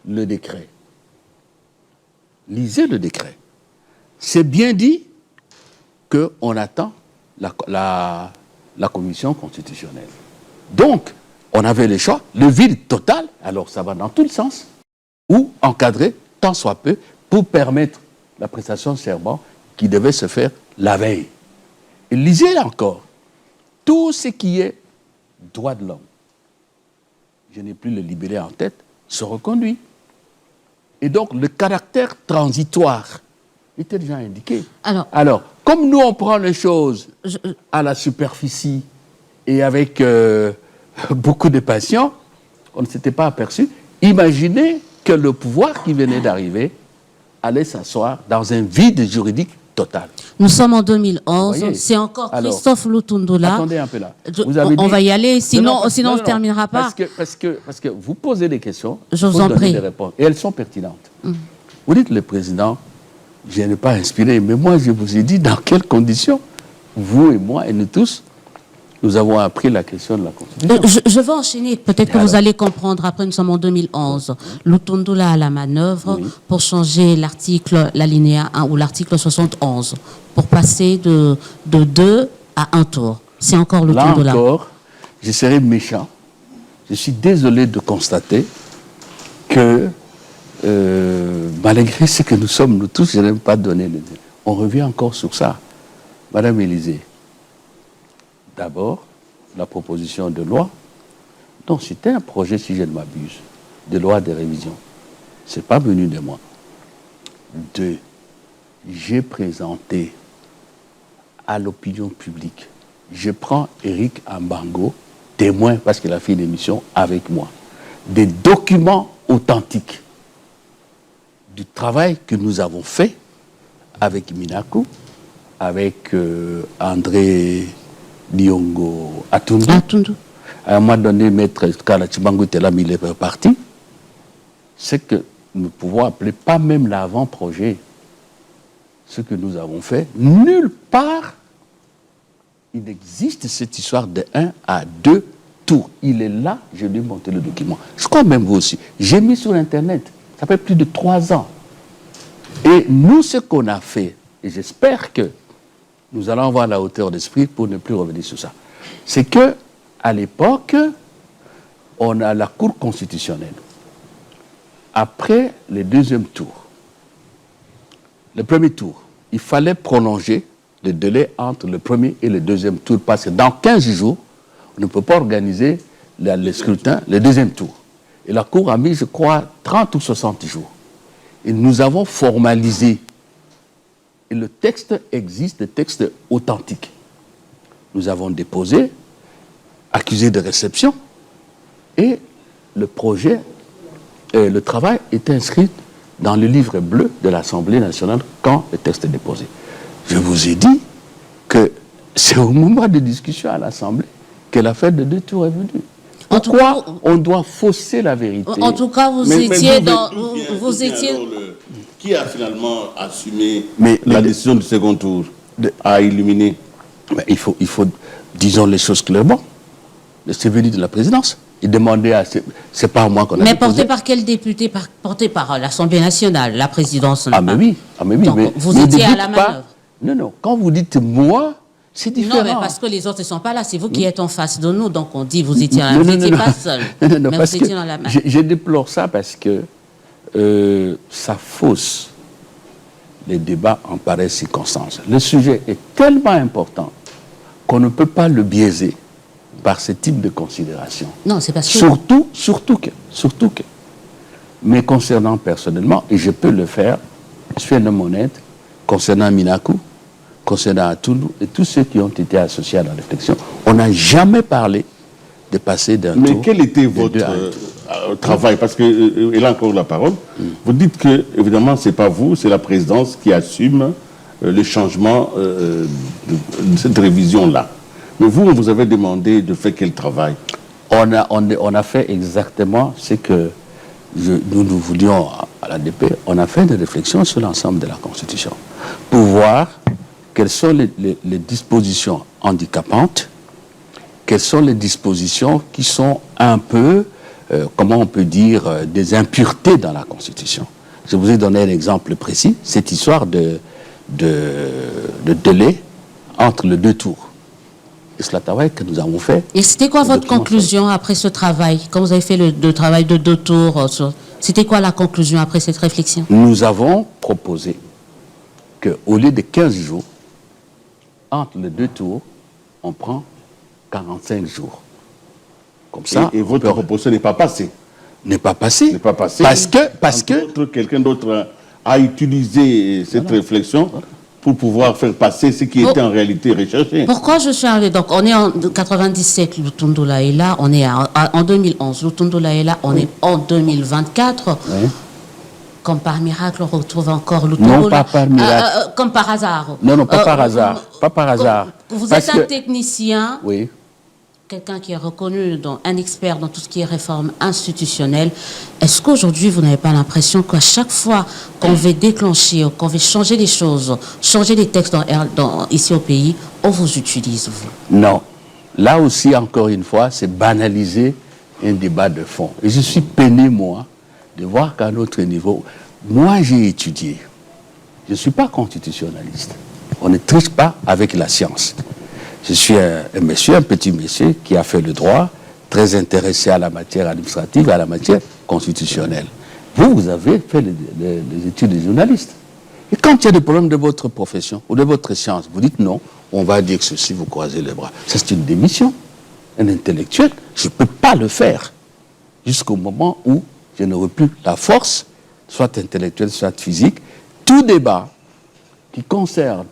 le décret. Lisez le décret. C'est bien dit qu'on attend la commission constitutionnelle. Donc, on avait le choix, le vide total, alors ça va dans tous les sens, ou encadrer, tant soit peu, pour permettre la prestation de serment qui devait se faire la veille. Et lisez là encore, tout ce qui est droit de l'homme, je n'ai plus le libellé en tête, se reconduit. Et donc, le caractère transitoire était déjà indiqué. Alors, comme nous, on prend les choses à la superficie et avec beaucoup de passion, on ne s'était pas aperçu. Imaginez que le pouvoir qui venait d'arriver allait s'asseoir dans un vide juridique total. Nous sommes en 2011, c'est encore Christophe Lutundula. Attendez un peu là. On va y aller, sinon on ne terminera pas. Parce que vous posez des questions, je vous en prie. Des réponses, et elles sont pertinentes. Vous dites le président, je n'ai pas inspiré, mais moi je vous ai dit dans quelles conditions, vous et moi et nous tous, nous avons appris la question de la Constitution. Je vais enchaîner, peut-être que vous allez comprendre. Après, nous sommes en 2011. Lutundula a la manœuvre pour changer l'article, l'alinéa 1 ou l'article 71, pour passer de 2 à 1 tour. C'est encore Lutundula. Là encore, je serai méchant. Je suis désolé de constater que, malgré ce que nous sommes, nous tous, je n'aime pas donner le nom. On revient encore sur ça. Madame Élisée, d'abord, la proposition de loi, donc c'était un projet, si je ne m'abuse, de loi de révision. Ce n'est pas venu de moi. 2, j'ai présenté à l'opinion publique, je prends Eric Ambango, témoin, parce qu'il a fait une émission avec moi, des documents authentique du travail que nous avons fait avec Minaku, avec André Diongo Atundu. À un moment donné, Maître Kalachibangu était là, mais il est parti. C'est que nous pouvons appeler pas même l'avant-projet. Ce que nous avons fait, nulle part, il existe cette histoire de 1 à 2 tours. Il est là, je lui ai montré le document. Je crois même vous aussi. J'ai mis sur Internet, ça fait plus de 3 ans. Et nous, ce qu'on a fait, et j'espère que nous allons avoir la hauteur d'esprit pour ne plus revenir sur ça, c'est que à l'époque, on a la Cour constitutionnelle. Après le deuxième tour, le premier tour, il fallait prolonger le délai entre le premier et le deuxième tour, parce que dans 15 jours, on ne peut pas organiser le scrutin, le deuxième tour. Et la Cour a mis, je crois, 30 ou 60 jours. Et nous avons formalisé. Et le texte existe, le texte authentique. Nous avons déposé, accusé de réception, et le projet, le travail est inscrit dans le livre bleu de l'Assemblée nationale quand le texte est déposé. Je vous ai dit que c'est au moment de discussion à l'Assemblée que l'affaire de 2 tours est venue. Pourquoi on doit fausser la vérité? En tout cas, vous étiez dans... Vous étiez... Qui a finalement assumé la décision du second tour à éliminer? Il faut, disons les choses clairement. C'est venu de la présidence. Il demandait à... C'est pas à moi qu'on a Mais déposé. porté par quel député? Porté par l'Assemblée nationale, la présidence. Ah mais oui. Donc, mais vous étiez à la manœuvre. Non. Quand vous dites moi, c'est différent. Non, mais parce que les autres ne sont pas là. C'est vous qui êtes en face de nous. Donc on dit vous étiez là. Vous n'étiez pas seul. Non, mais parce vous étiez dans la main. Je déplore ça parce que ça fausse les débats en pareille circonstance. Le sujet est tellement important qu'on ne peut pas le biaiser par ce type de considération. Non, c'est parce que... Surtout que. Mais concernant personnellement, et je peux le faire, je suis un homme honnête, concernant Minaku, concernant Atundu et tous ceux qui ont été associés à la réflexion, on n'a jamais parlé de passer d'un tour. Mais quel était votre travail? Parce que, et là encore la parole, vous dites que, évidemment, ce n'est pas vous, c'est la présidence qui assume le changement de cette révision-là. Mais vous, on vous avait demandé de faire quel travail? On a fait exactement ce que nous voulions à l'ADP. On a fait des réflexions sur l'ensemble de la Constitution pour voir quelles sont les dispositions handicapantes, quelles sont les dispositions qui sont un peu, comment on peut dire, des impuretés dans la Constitution. Je vous ai donné un exemple précis, cette histoire de délai entre les 2 tours. Et c'est le travail que nous avons fait. Et c'était quoi votre conclusion après ce travail? Quand vous avez fait le travail de 2 tours, c'était quoi la conclusion après cette réflexion? Nous avons proposé qu'au lieu de 15 jours, entre les 2 tours, on prend 45 jours. Comme ça. Et votre proposition n'est pas passée? N'est pas passée. N'est pas passée. Parce que quelqu'un d'autre a utilisé cette réflexion pour pouvoir faire passer ce qui était en réalité recherché. Pourquoi je suis arrivé? Donc, on est en 97, Lutundula est là, on est en 2011, Lutundula est là, on est en 2024. Oui. Comme par miracle, on retrouve encore Lutundula. Non, pas par miracle. Comme par hasard. Non, pas par hasard. Pas par hasard. Vous êtes un technicien. Oui. Quelqu'un qui est reconnu, un expert dans tout ce qui est réforme institutionnelle. Est-ce qu'aujourd'hui, vous n'avez pas l'impression qu'à chaque fois qu'on veut déclencher, qu'on veut changer les choses, changer les textes ici au pays, on vous utilise, vous? Non. Là aussi, encore une fois, c'est banaliser un débat de fond. Et je suis peiné, moi, de voir qu'à notre niveau, moi, j'ai étudié. Je ne suis pas constitutionnaliste. On ne triche pas avec la science. Je suis un petit monsieur qui a fait le droit, très intéressé à la matière administrative et à la matière constitutionnelle. Vous avez fait les études de journaliste. Et quand il y a des problèmes de votre profession ou de votre science, vous dites non, on va dire que ceci, vous croisez les bras. Ça, c'est une démission. Un intellectuel, je ne peux pas le faire jusqu'au moment où je n'aurai plus la force, soit intellectuelle, soit physique. Tout débat qui concerne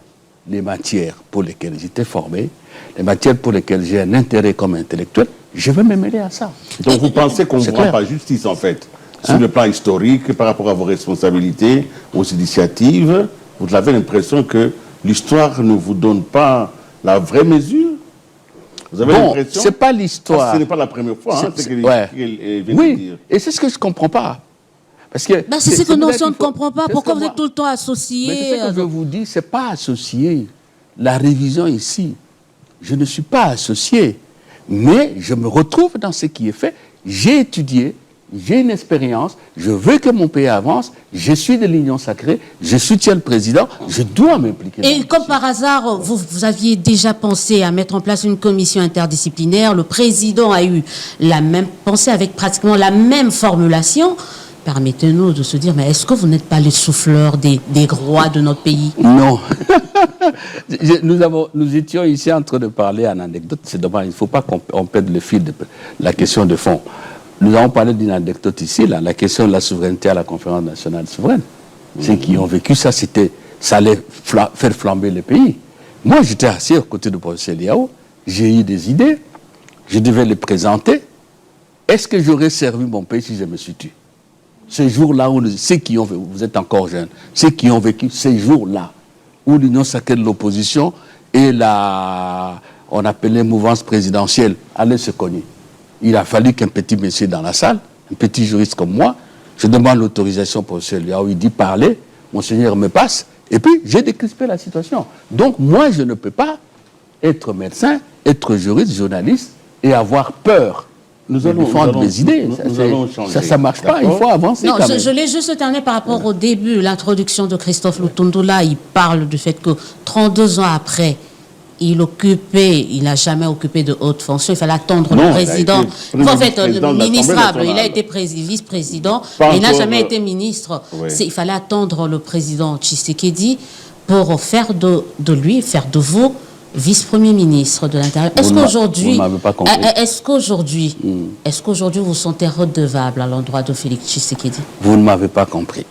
les matières pour lesquelles j'étais formé, les matières pour lesquelles j'ai un intérêt comme intellectuel, je vais me mêler à ça. Donc vous pensez qu'on ne vous rend pas justice, en fait? Sur le plan historique, par rapport à vos responsabilités, aux initiatives, vous avez l'impression que l'histoire ne vous donne pas la vraie mesure? Vous avez l'impression? C'est pas l'histoire. Ce n'est pas la première fois, hein, c'est qu'elle vient de Oui, dire. et c'est ce que je ne comprends pas. Parce que c'est ce que nous, on ne faut... comprend pas. Pourquoi vous êtes tout le temps associé? Mais c'est ce que je vous dis, ce n'est pas associé. La révision ici, je ne suis pas associé. Mais je me retrouve dans ce qui est fait. J'ai étudié, j'ai une expérience, je veux que mon pays avance, je suis de l'Union sacrée, je soutiens le président, je dois m'impliquer. Et comme par hasard, vous aviez déjà pensé à mettre en place une commission interdisciplinaire, le président a eu la même pensée avec pratiquement la même formulation. Permettez-nous de se dire, mais est-ce que vous n'êtes pas les souffleurs des rois de notre pays? Non. Nous étions ici en train de parler en anecdote. C'est dommage, il ne faut pas qu'on perde le fil de la question de fond. Nous avons parlé d'une anecdote ici, là, la question de la souveraineté à la conférence nationale souveraine. Ceux qui ont vécu ça, ça allait faire flamber le pays. Moi, j'étais assis à côté du professeur Liao, j'ai eu des idées, je devais les présenter. Est-ce que j'aurais servi mon pays si je me suis tué? Ces jours-là, ceux qui ont vécu, vous êtes encore jeunes, ceux qui ont vécu ces jours-là, où l'Union sacrée de l'opposition et on appelait mouvance présidentielle, allaient se cogner. Il a fallu qu'un petit monsieur dans la salle, un petit juriste comme moi, je demande l'autorisation pour ce lieu, il dit parler, monseigneur me passe, et puis j'ai décrispé la situation. Donc moi, je ne peux pas être médecin, être juriste, journaliste, et avoir peur. Nous allons défendre des idées. Ça ne marche pas, il faut avancer. Non, je l'ai juste terminé par rapport au début, l'introduction de Christophe Lutundula. Il parle du fait que 32 ans après, il n'a jamais occupé de haute fonction. Il fallait attendre le président. En fait, ministrable, il a été vice-président, mais il n'a jamais été ministre. Oui. Il fallait attendre le président Tshisekedi pour faire de vous vice-premier ministre de l'Intérieur. Est-ce qu'aujourd'hui, vous vous sentez redevable à l'endroit de Félix Tshisekedi? Vous ne m'avez pas compris.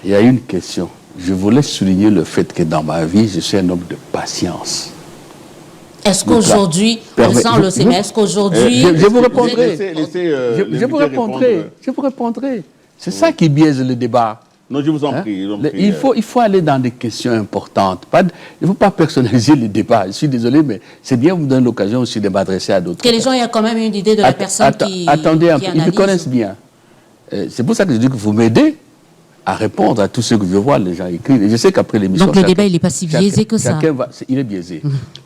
Il y a une question. Je voulais souligner le fait que dans ma vie, je suis un homme de patience. Est-ce qu'aujourd'hui, est-ce qu'aujourd'hui... Je vous répondrai. Je vous répondrai. C'est ça qui biaise le débat. Non, je vous en prie. Il faut aller dans des questions importantes. Il ne faut pas personnaliser le débat. Je suis désolé, mais c'est bien vous donner l'occasion aussi de m'adresser à d'autres. Que les gens aient quand même une idée de la personne qui Attendez un peu, ils me connaissent bien. C'est pour ça que je dis que vous m'aidez à répondre à tout ce que je vois, les gens écrivent. Et je sais qu'après l'émission... Donc le débat, il n'est pas si biaisé que ça. Il est biaisé.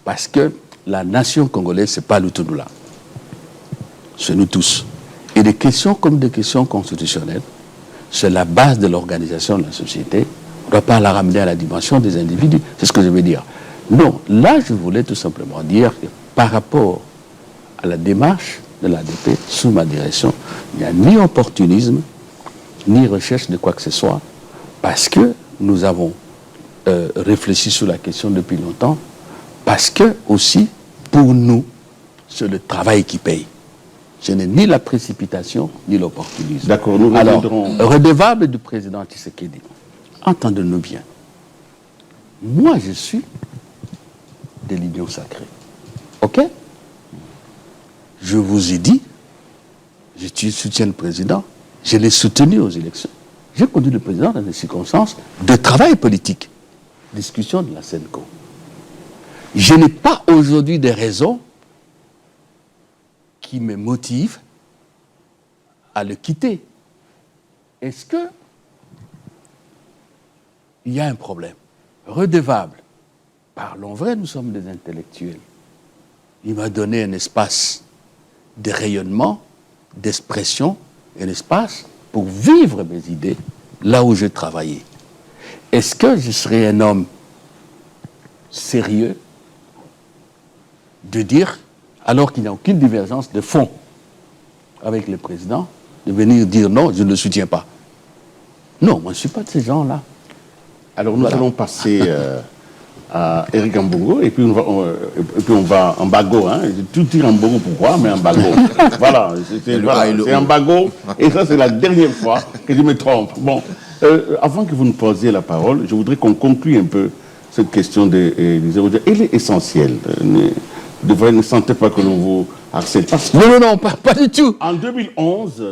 Parce que la nation congolaise, ce n'est pas Lutundula. C'est nous tous. Et des questions comme des questions constitutionnelles, c'est la base de l'organisation de la société. On ne doit pas la ramener à la dimension des individus. C'est ce que je veux dire. Non, là, je voulais tout simplement dire que par rapport à la démarche de l'ADP, sous ma direction, il n'y a ni opportunisme, ni recherche de quoi que ce soit, parce que nous avons réfléchi sur la question depuis longtemps, parce que aussi, pour nous, c'est le travail qui paye. Je n'ai ni la précipitation, ni l'opportunisme. D'accord, nous reviendrons. Alors, redevable du président Tshisekedi, entendez-nous bien. Moi, je suis de l'Union sacrée. OK? Je vous ai dit, je soutiens le président, je l'ai soutenu aux élections. J'ai conduit le président dans des circonstances de travail politique. Discussion de la SENCO. Je n'ai pas aujourd'hui des raisons qui me motive à le quitter. Est-ce que il y a un problème? Redevable. Parlons vrai, nous sommes des intellectuels. Il m'a donné un espace de rayonnement, d'expression, un espace pour vivre mes idées là où je travaillais. Est-ce que je serais un homme sérieux de dire, alors qu'il n'y a aucune divergence de fond avec le président, de venir dire non, je ne le soutiens pas? Non, moi je ne suis pas de ces gens-là. Alors nous allons passer à Eric Ambongo, et puis on va en Bago. Hein. Tout dire en Bongo, pourquoi? Mais en Bago. Voilà, c'est en Bago, et ça c'est la dernière fois que je me trompe. Bon, avant que vous nous posiez la parole, je voudrais qu'on conclue un peu cette question des 0. Elle est essentielle. ne sentez pas que l'on vous harcèle. Non, pas du tout. En 2011,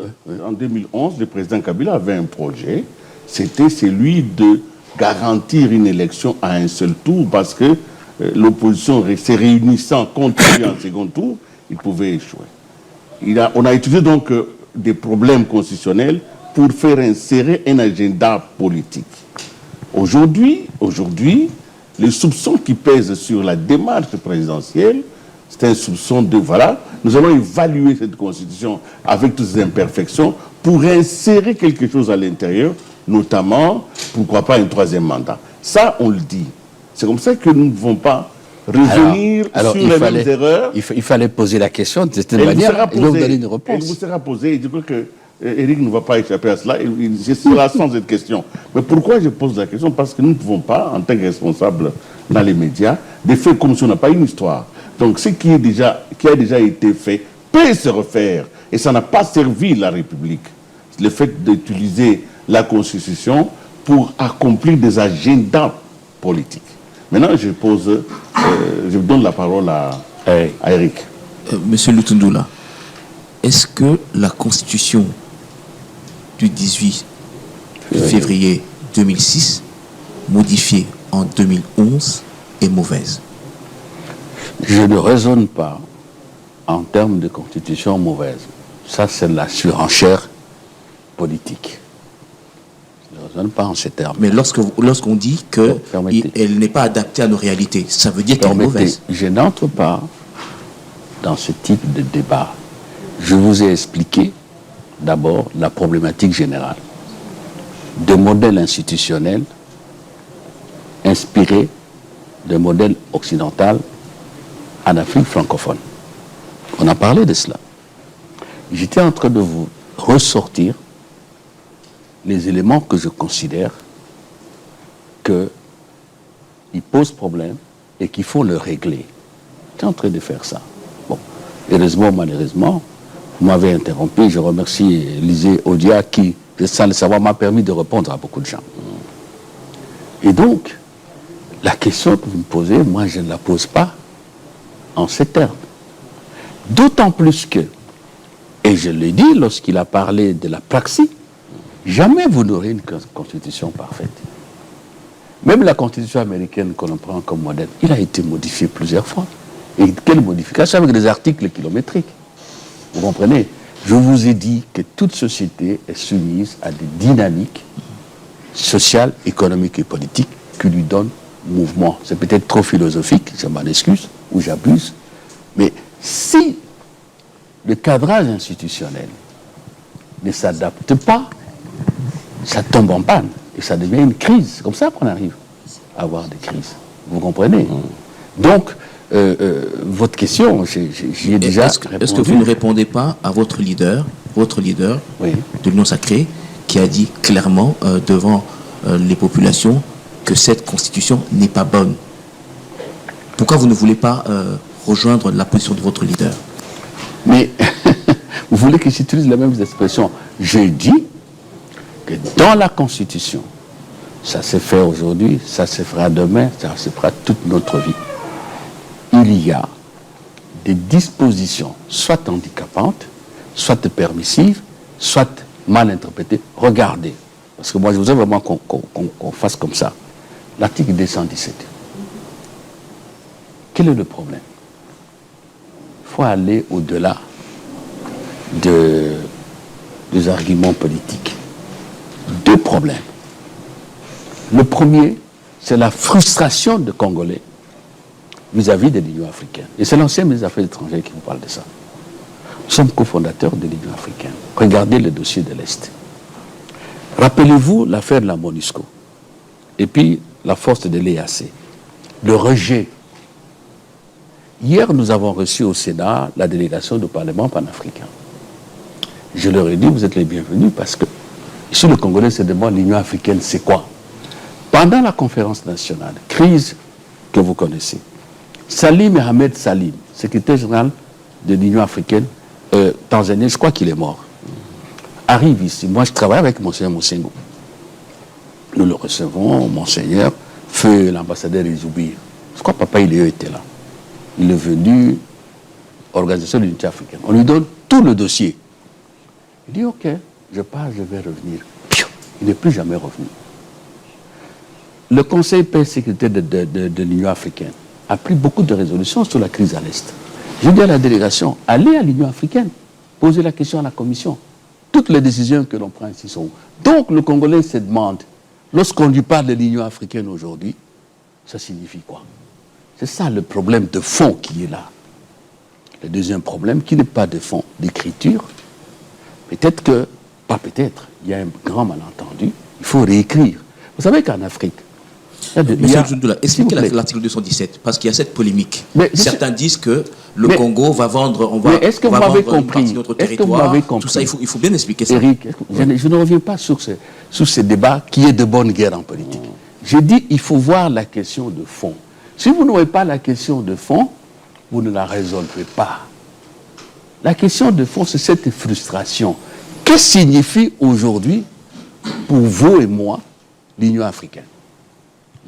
le président Kabila avait un projet, c'était celui de garantir une élection à un seul tour, parce que l'opposition se réunissant contre lui en second tour, il pouvait échouer. On a étudié donc des problèmes constitutionnels pour faire insérer un agenda politique. Aujourd'hui, les soupçons qui pèsent sur la démarche présidentielle, c'est un soupçon de, voilà, nous allons évaluer cette constitution avec toutes ses imperfections pour insérer quelque chose à l'intérieur, notamment, pourquoi pas, un troisième mandat. Ça, on le dit. C'est comme ça que nous ne pouvons pas revenir sur les mêmes erreurs. Il fallait poser la question de cette manière et vous donner une réponse. Elle vous sera posée, et je crois que Éric ne va pas échapper à cela, c'est cela sans cette question. Mais pourquoi je pose la question? Parce que nous ne pouvons pas, en tant que responsables dans les médias, de faire comme si on n'a pas une histoire. Donc ce qui a déjà été fait peut se refaire. Et ça n'a pas servi la République. Le fait d'utiliser la Constitution pour accomplir des agendas politiques. Maintenant, je donne la parole à Éric. Monsieur Lutundoula, est-ce que la Constitution du 18 février 2006, modifiée en 2011, est mauvaise? Je ne raisonne pas en termes de constitution mauvaise. Ça, c'est la surenchère politique. Je ne raisonne pas en ces termes. Mais lorsqu'on dit qu'elle n'est pas adaptée à nos réalités, ça veut dire qu'elle est mauvaise. Je n'entre pas dans ce type de débat. Je vous ai expliqué d'abord la problématique générale de modèles institutionnels inspirés de modèles occidentaux en Afrique francophone. On a parlé de cela. J'étais en train de vous ressortir les éléments que je considère qu'ils posent problème et qu'il faut le régler. J'étais en train de faire ça. Bon, heureusement, malheureusement, vous m'avez interrompu. Je remercie Élisée Odia qui, sans le savoir, m'a permis de répondre à beaucoup de gens. Et donc, la question que vous me posez, moi, je ne la pose pas en ces termes. D'autant plus que, et je l'ai dit lorsqu'il a parlé de la praxis, jamais vous n'aurez une constitution parfaite. Même la constitution américaine qu'on prend comme modèle, il a été modifié plusieurs fois. Et quelle modification? Avec des articles kilométriques. Vous comprenez? Je vous ai dit que toute société est soumise à des dynamiques sociales, économiques et politiques qui lui donnent mouvement. C'est peut-être trop philosophique, je m'en excuse, ou j'abuse. Mais si le cadrage institutionnel ne s'adapte pas, ça tombe en panne et ça devient une crise. C'est comme ça qu'on arrive à avoir des crises. Vous comprenez? Donc, votre question, j'y ai déjà répondu. Est-ce que vous ne répondez pas à votre leader oui, de l'Union sacrée, qui a dit clairement devant les populations que cette constitution n'est pas bonne? Pourquoi vous ne voulez pas rejoindre la position de votre leader? Mais vous voulez que j'utilise les mêmes expressions? Je dis que dans la Constitution, ça se fait aujourd'hui, ça se fera demain, ça se fera toute notre vie. Il y a des dispositions, soit handicapantes, soit permissives, soit mal interprétées. Regardez, parce que moi je voudrais vraiment qu'on fasse comme ça. L'article 217. Quel est le problème? Il faut aller au-delà des arguments politiques. Deux problèmes. Le premier, c'est la frustration des Congolais vis-à-vis de l'Union africaine. Et c'est l'ancien ministre des Affaires étrangères qui vous parle de ça. Nous sommes cofondateurs de l'Union africaine. Regardez le dossier de l'Est. Rappelez-vous l'affaire de la MONUSCO. Et puis la force de l'EAC. Le rejet. Hier, nous avons reçu au Sénat la délégation du Parlement panafricain. Je leur ai dit, vous êtes les bienvenus parce que ici, le Congolais se demande l'Union africaine, c'est quoi? Pendant la conférence nationale, crise que vous connaissez, Salim Mohamed Salim, secrétaire général de l'Union africaine, tanzanien, je crois qu'il est mort, arrive ici. Moi, je travaille avec Monseigneur Moussengo. Nous le recevons, Monseigneur, feu l'ambassadeur Izoubir. Je crois que Papa Iléo était là. il est venu, Organisation de l'Unité africaine. On lui donne tout le dossier. Il dit, ok, je pars, je vais revenir. Il n'est plus jamais revenu. Le Conseil paix et sécurité de l'Union africaine a pris beaucoup de résolutions sur la crise à l'Est. Je dis à la délégation, allez à l'Union africaine, posez la question à la Commission. Toutes les décisions que l'on prend ici sont où? Donc le Congolais se demande, lorsqu'on lui parle de l'Union africaine aujourd'hui, ça signifie quoi? C'est ça le problème de fond qui est là. Le deuxième problème, qui n'est pas de fond, d'écriture, peut-être que, pas peut-être, il y a un grand malentendu, il faut réécrire. Vous savez qu'en Afrique, Monsieur Lutundula, expliquez l'article 217, parce qu'il y a cette polémique. Certains disent que le Congo va vendre, on va vendre une partie de notre territoire. Tout ça, il faut bien expliquer ça. Eric, je ne reviens pas sur ce débat qui est de bonne guerre en politique. J'ai dit il faut voir la question de fond. Si vous n'avez pas la question de fond, vous ne la résolvez pas. La question de fond, c'est cette frustration. Que signifie aujourd'hui, pour vous et moi, l'Union africaine?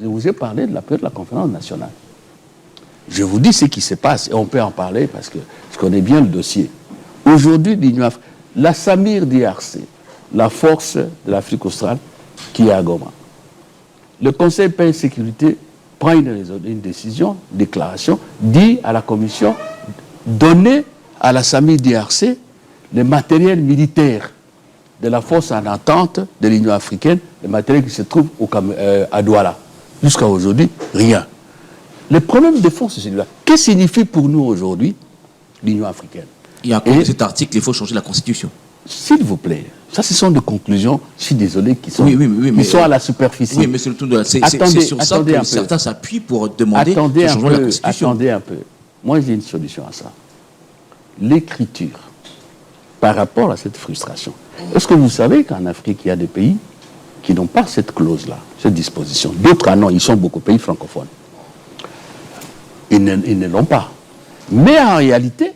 Je vous ai parlé de la période de la conférence nationale. Je vous dis ce qui se passe, et on peut en parler parce que je connais bien le dossier. Aujourd'hui, l'Union africaine, la Samir DRC, la force de l'Afrique australe, qui est à Goma. Le Conseil paix et sécurité prend une décision, une déclaration, dit à la Commission, donnez à la Samir DRC le matériel militaire de la force en attente de l'Union africaine, le matériel qui se trouve à Douala. Jusqu'à aujourd'hui, rien. Le problème de fond, c'est celui-là. Que signifie pour nous aujourd'hui l'Union africaine? Il y a encore cet article, il faut changer la Constitution. S'il vous plaît, ça ce sont des conclusions, je suis désolé, qui sont, qui sont à la superficie. Oui, mais c'est sur ça que certains s'appuient pour demander le changement de la Constitution. Attendez un peu. Moi, j'ai une solution à ça. L'écriture, par rapport à cette frustration. Est-ce que vous savez qu'en Afrique, il y a des pays qui n'ont pas cette clause-là, cette disposition? D'autres en ont, ils sont beaucoup de pays francophones. Ils ne l'ont pas. Mais en réalité,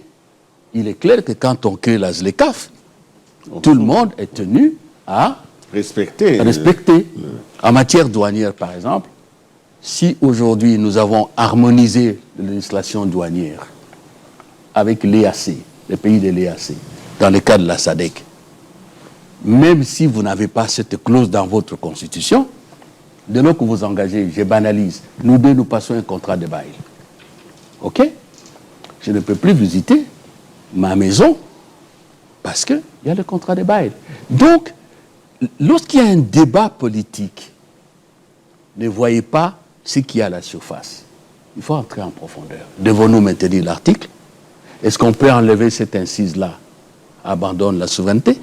il est clair que quand on crée la ZLECAf, tout le monde est tenu à respecter. En matière douanière, par exemple, si aujourd'hui nous avons harmonisé la législation douanière avec l'EAC, les pays de l'EAC, dans le cas de la SADC, même si vous n'avez pas cette clause dans votre constitution, dès lors que vous engagez, je banalise, nous deux, nous passons un contrat de bail. OK? Je ne peux plus visiter ma maison parce qu'il y a le contrat de bail. Donc, lorsqu'il y a un débat politique, ne voyez pas ce qu'il y a à la surface. Il faut entrer en profondeur. Devons-nous maintenir l'article? Est-ce qu'on peut enlever cette incise-là? Abandonne la souveraineté?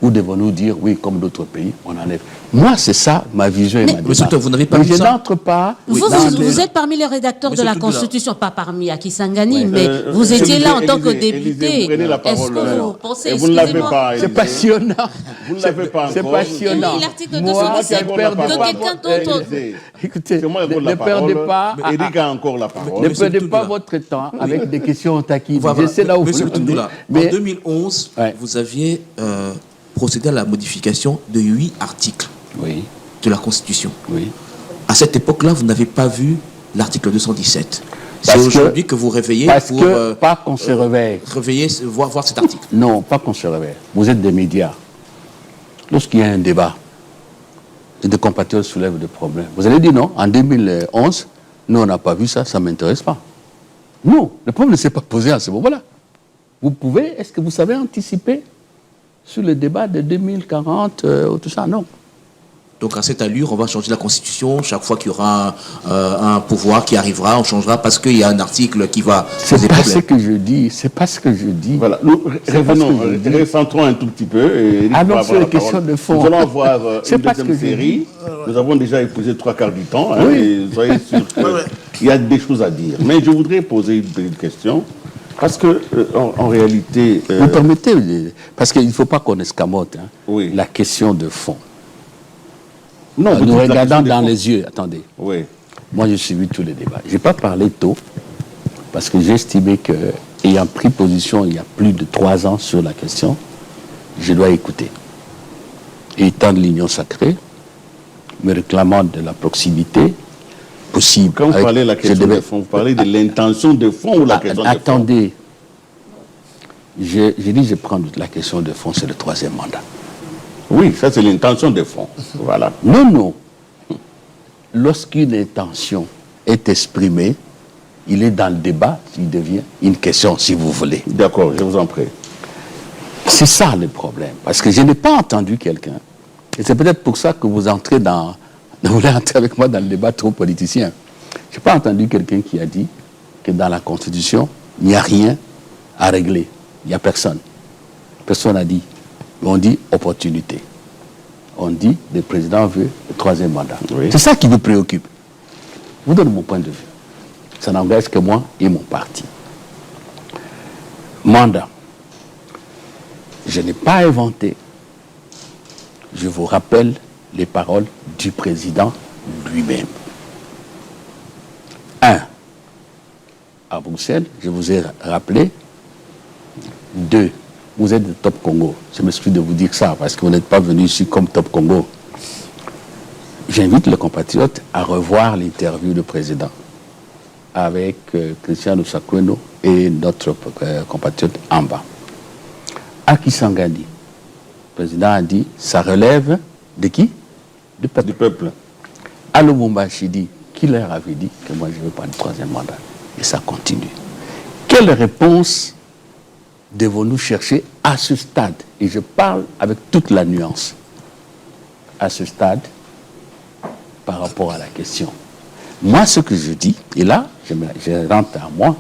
Ou devons-nous dire, oui, comme d'autres pays, on enlève? Moi, c'est ça, ma vision et ma démarche. Monsieur, vous n'avez pas vu ça? Je n'entre pas... Vous êtes parmi les rédacteurs de la Constitution, pas parmi Akisangani, mais vous étiez là en tant que député. Est-ce que vous pensez... Vous ne l'avez pas. C'est passionnant. Vous ne l'avez pas encore. C'est passionnant. L'article 217 de quelqu'un d'autre. Écoutez, ne perdez pas... Eric a encore la parole. Ne perdez pas votre temps avec des questions taquines. Je sais là où vous en 2011, vous aviez... procéder à la modification de 8 articles de la Constitution. Oui. À cette époque-là, vous n'avez pas vu l'article 217. C'est aujourd'hui que vous réveillez pour... pas qu'on se réveille. Voir cet article. Non, pas qu'on se réveille. Vous êtes des médias. Lorsqu'il y a un débat, et des compatriotes soulèvent des problèmes, vous allez dire non, en 2011, nous on n'a pas vu ça, ça ne m'intéresse pas. Non, le problème ne s'est pas posé à ce moment-là. Vous pouvez, est-ce que vous savez anticiper sur le débat de 2040, tout ça? Non. Donc à cette allure, on va changer la Constitution. Chaque fois qu'il y aura un pouvoir qui arrivera, on changera parce qu'il y a un article qui va poser problème. C'est pas ce que je dis. C'est pas ce que je dis. Voilà. Nous revenons, recentrons un tout petit peu. Non, c'est une question de fond. Nous allons avoir une deuxième série. Nous avons déjà épousé 3/4 du temps. Hein, et soyez sûrs qu'il y a des choses à dire. Mais je voudrais poser une petite question. Parce que, en réalité... Vous permettez, parce qu'il ne faut pas qu'on escamote la question de fond. Non, nous regardons dans les yeux, attendez. Oui. Moi, j'ai suivi tous les débats. Je n'ai pas parlé tôt, parce que j'ai estimé que, ayant pris position il y a plus de 3 ans sur la question, je dois écouter. Et étant de l'union sacrée, me réclamant de la proximité, possible. Quand vous parlez de la question de fond, vous parlez de l'intention de fond ou la question de fond? Attendez. J'ai dit, je prends la question de fond, c'est le 3e mandat. Oui, ça c'est l'intention de fond. Voilà. Non. Lorsqu'une intention est exprimée, il est dans le débat, il devient une question, si vous voulez. D'accord, je vous en prie. C'est ça le problème. Parce que je n'ai pas entendu quelqu'un, et c'est peut-être pour ça que vous entrez vous voulez entrer avec moi dans le débat trop politicien. Je n'ai pas entendu quelqu'un qui a dit que dans la Constitution, il n'y a rien à régler. Il n'y a personne. Personne n'a dit. On dit opportunité. On dit le président veut le 3e mandat. Oui. C'est ça qui vous préoccupe. Je vous donne mon point de vue. Ça n'engage que moi et mon parti. Mandat. Je n'ai pas inventé. Je vous rappelle les paroles du président lui-même. 1. À Bruxelles, je vous ai rappelé. 2. Vous êtes de Top Congo. Je m'excuse de vous dire ça parce que vous n'êtes pas venu ici comme Top Congo. J'invite le compatriote à revoir l'interview du président avec Christian Lusakweno et notre compatriote en bas. Aki Sangani, le président a dit, ça relève de qui? Du peuple. À Lubumbashi dit, qui leur avait dit que moi je ne veux pas le 3e mandat? Et ça continue. Quelle réponse devons-nous chercher à ce stade? Et je parle avec toute la nuance. À ce stade, par rapport à la question. Moi, ce que je dis, et là, je rentre à moi,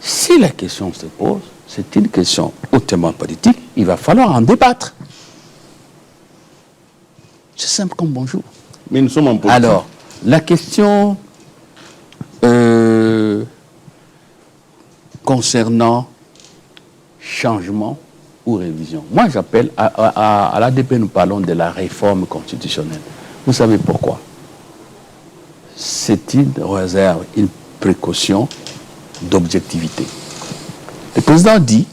si la question se pose, c'est une question hautement politique, il va falloir en débattre. C'est simple comme bonjour. Mais nous sommes en politique. Alors, la question concernant changement ou révision. Moi, j'appelle, à l'ADP, nous parlons de la réforme constitutionnelle. Vous savez pourquoi? C'est une réserve, une précaution d'objectivité. Le président dit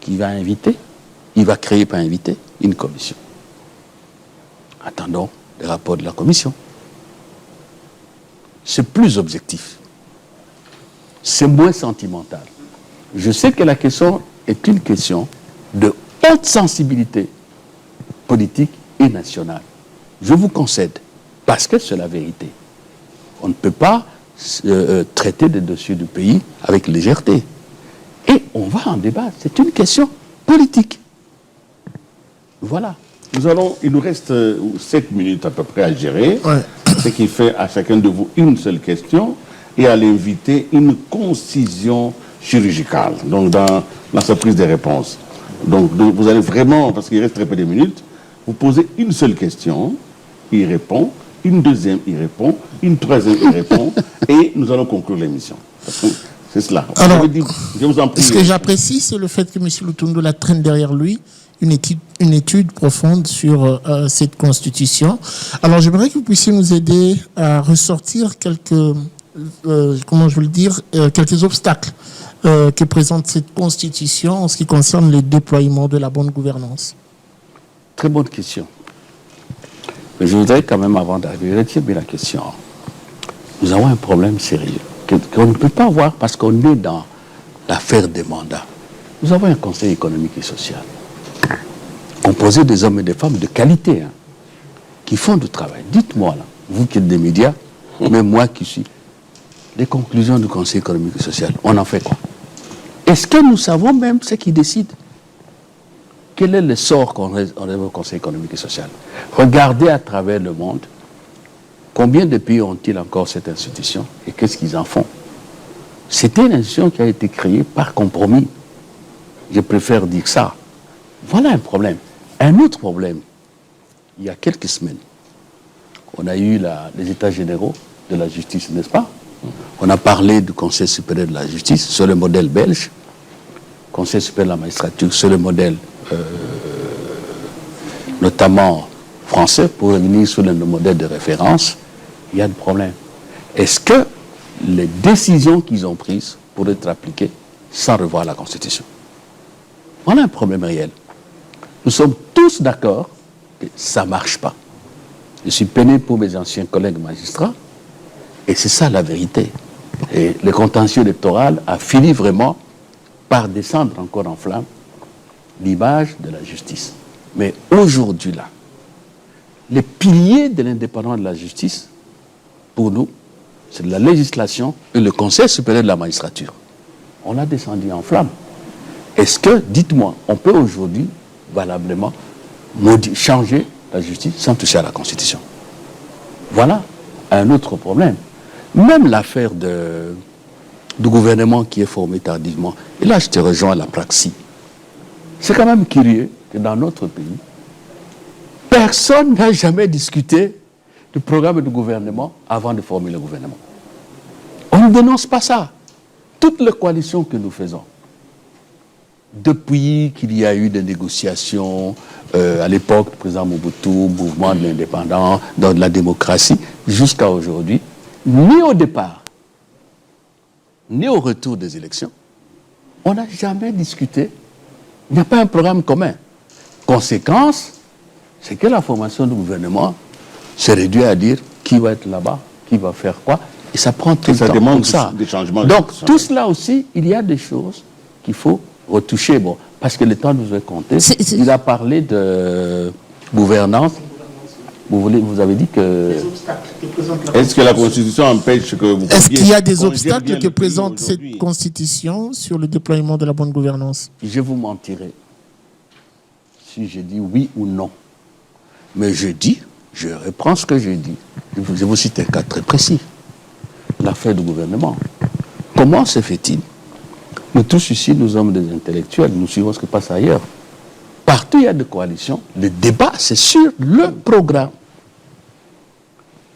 qu'il va inviter, il va créer par inviter une commission. Attendons le rapport de la commission. C'est plus objectif. C'est moins sentimental. Je sais que la question est une question de haute sensibilité politique et nationale. Je vous concède, parce que c'est la vérité. On ne peut pas traiter des dossiers du pays avec légèreté. Et on va en débattre. C'est une question politique. Voilà. Il nous reste 7 minutes à peu près à gérer, Ouais. ce qui fait à chacun de vous une seule question et à l'inviter une concision chirurgicale, donc dans sa prise de réponse. Donc vous allez vraiment, parce qu'il reste très peu de minutes, vous posez une seule question, il répond, une deuxième, il répond, une troisième, il répond, et nous allons conclure l'émission. C'est cela. Alors, je vous en prie. Ce que j'apprécie, c'est le fait que M. Lutundu traîne derrière lui une étude profonde sur cette constitution. Alors, j'aimerais que vous puissiez nous aider à ressortir quelques, quelques obstacles que présente cette constitution en ce qui concerne le déploiement de la bonne gouvernance. Très bonne question. Mais je voudrais quand même, avant d'arriver, retirer bien la question. Nous avons un problème sérieux qu'on ne peut pas voir parce qu'on est dans l'affaire des mandats. Nous avons un conseil économique et social composé des hommes et des femmes de qualité qui font du travail. Dites-moi, là, vous qui êtes des médias, même moi qui suis, les conclusions du conseil économique et social, on en fait quoi? Est-ce que nous savons même ce qui décide? Quel est le sort qu'on réserve au conseil économique et social? Regardez à travers le monde, combien de pays ont-ils encore cette institution et qu'est-ce qu'ils en font? C'était une institution qui a été créée par compromis. Je préfère dire ça. Voilà un problème. Un autre problème, il y a quelques semaines, on a eu les états généraux de la justice, n'est-ce pas? On a parlé du Conseil supérieur de la justice sur le modèle belge, Conseil supérieur de la magistrature sur le modèle notamment français, pour revenir sur le modèle de référence. Il y a des problèmes. Est-ce que les décisions qu'ils ont prises pourraient être appliquées sans revoir la Constitution? Voilà un problème réel. Nous sommes tous d'accord que ça ne marche pas. Je suis peiné pour mes anciens collègues magistrats. Et c'est ça la vérité. Et le contentieux électoral a fini vraiment par descendre encore en flamme l'image de la justice. Mais aujourd'hui, là, les piliers de l'indépendance de la justice, pour nous, c'est la législation et le Conseil supérieur de la magistrature. On l'a descendu en flamme. Est-ce que, dites-moi, on peut aujourd'hui valablement changer la justice sans toucher à la Constitution? Voilà un autre problème. Même l'affaire du gouvernement qui est formé tardivement, et là je te rejoins à la praxis. C'est quand même curieux que dans notre pays, personne n'a jamais discuté du programme de gouvernement avant de former le gouvernement. On ne dénonce pas ça. Toutes les coalitions que nous faisons, depuis qu'il y a eu des négociations, à l'époque du président Mobutu, mouvement de l'indépendance, de la démocratie, jusqu'à aujourd'hui, ni au départ, ni au retour des élections, on n'a jamais discuté. Il n'y a pas un programme commun. Conséquence, c'est que la formation du gouvernement se réduit à dire qui va être là-bas, qui va faire quoi, et ça prend tout le temps comme ça. Des changements. Donc, tout cela aussi, il y a des choses qu'il faut retoucher. Bon, parce que le temps nous est compté. Il a parlé de gouvernance. Vous avez dit que... Est-ce que la Constitution empêche que vous... Est-ce qu'il y a des obstacles que présente cette Constitution sur le déploiement de la bonne gouvernance? Je vous mentirai si je dis oui ou non. Mais je reprends ce que j'ai dit. Je vous cite un cas très précis. L'affaire du gouvernement. Comment se fait-il? Nous tous ici, nous sommes des intellectuels, nous suivons ce qui passe ailleurs. Partout il y a des coalitions, le débat c'est sur le programme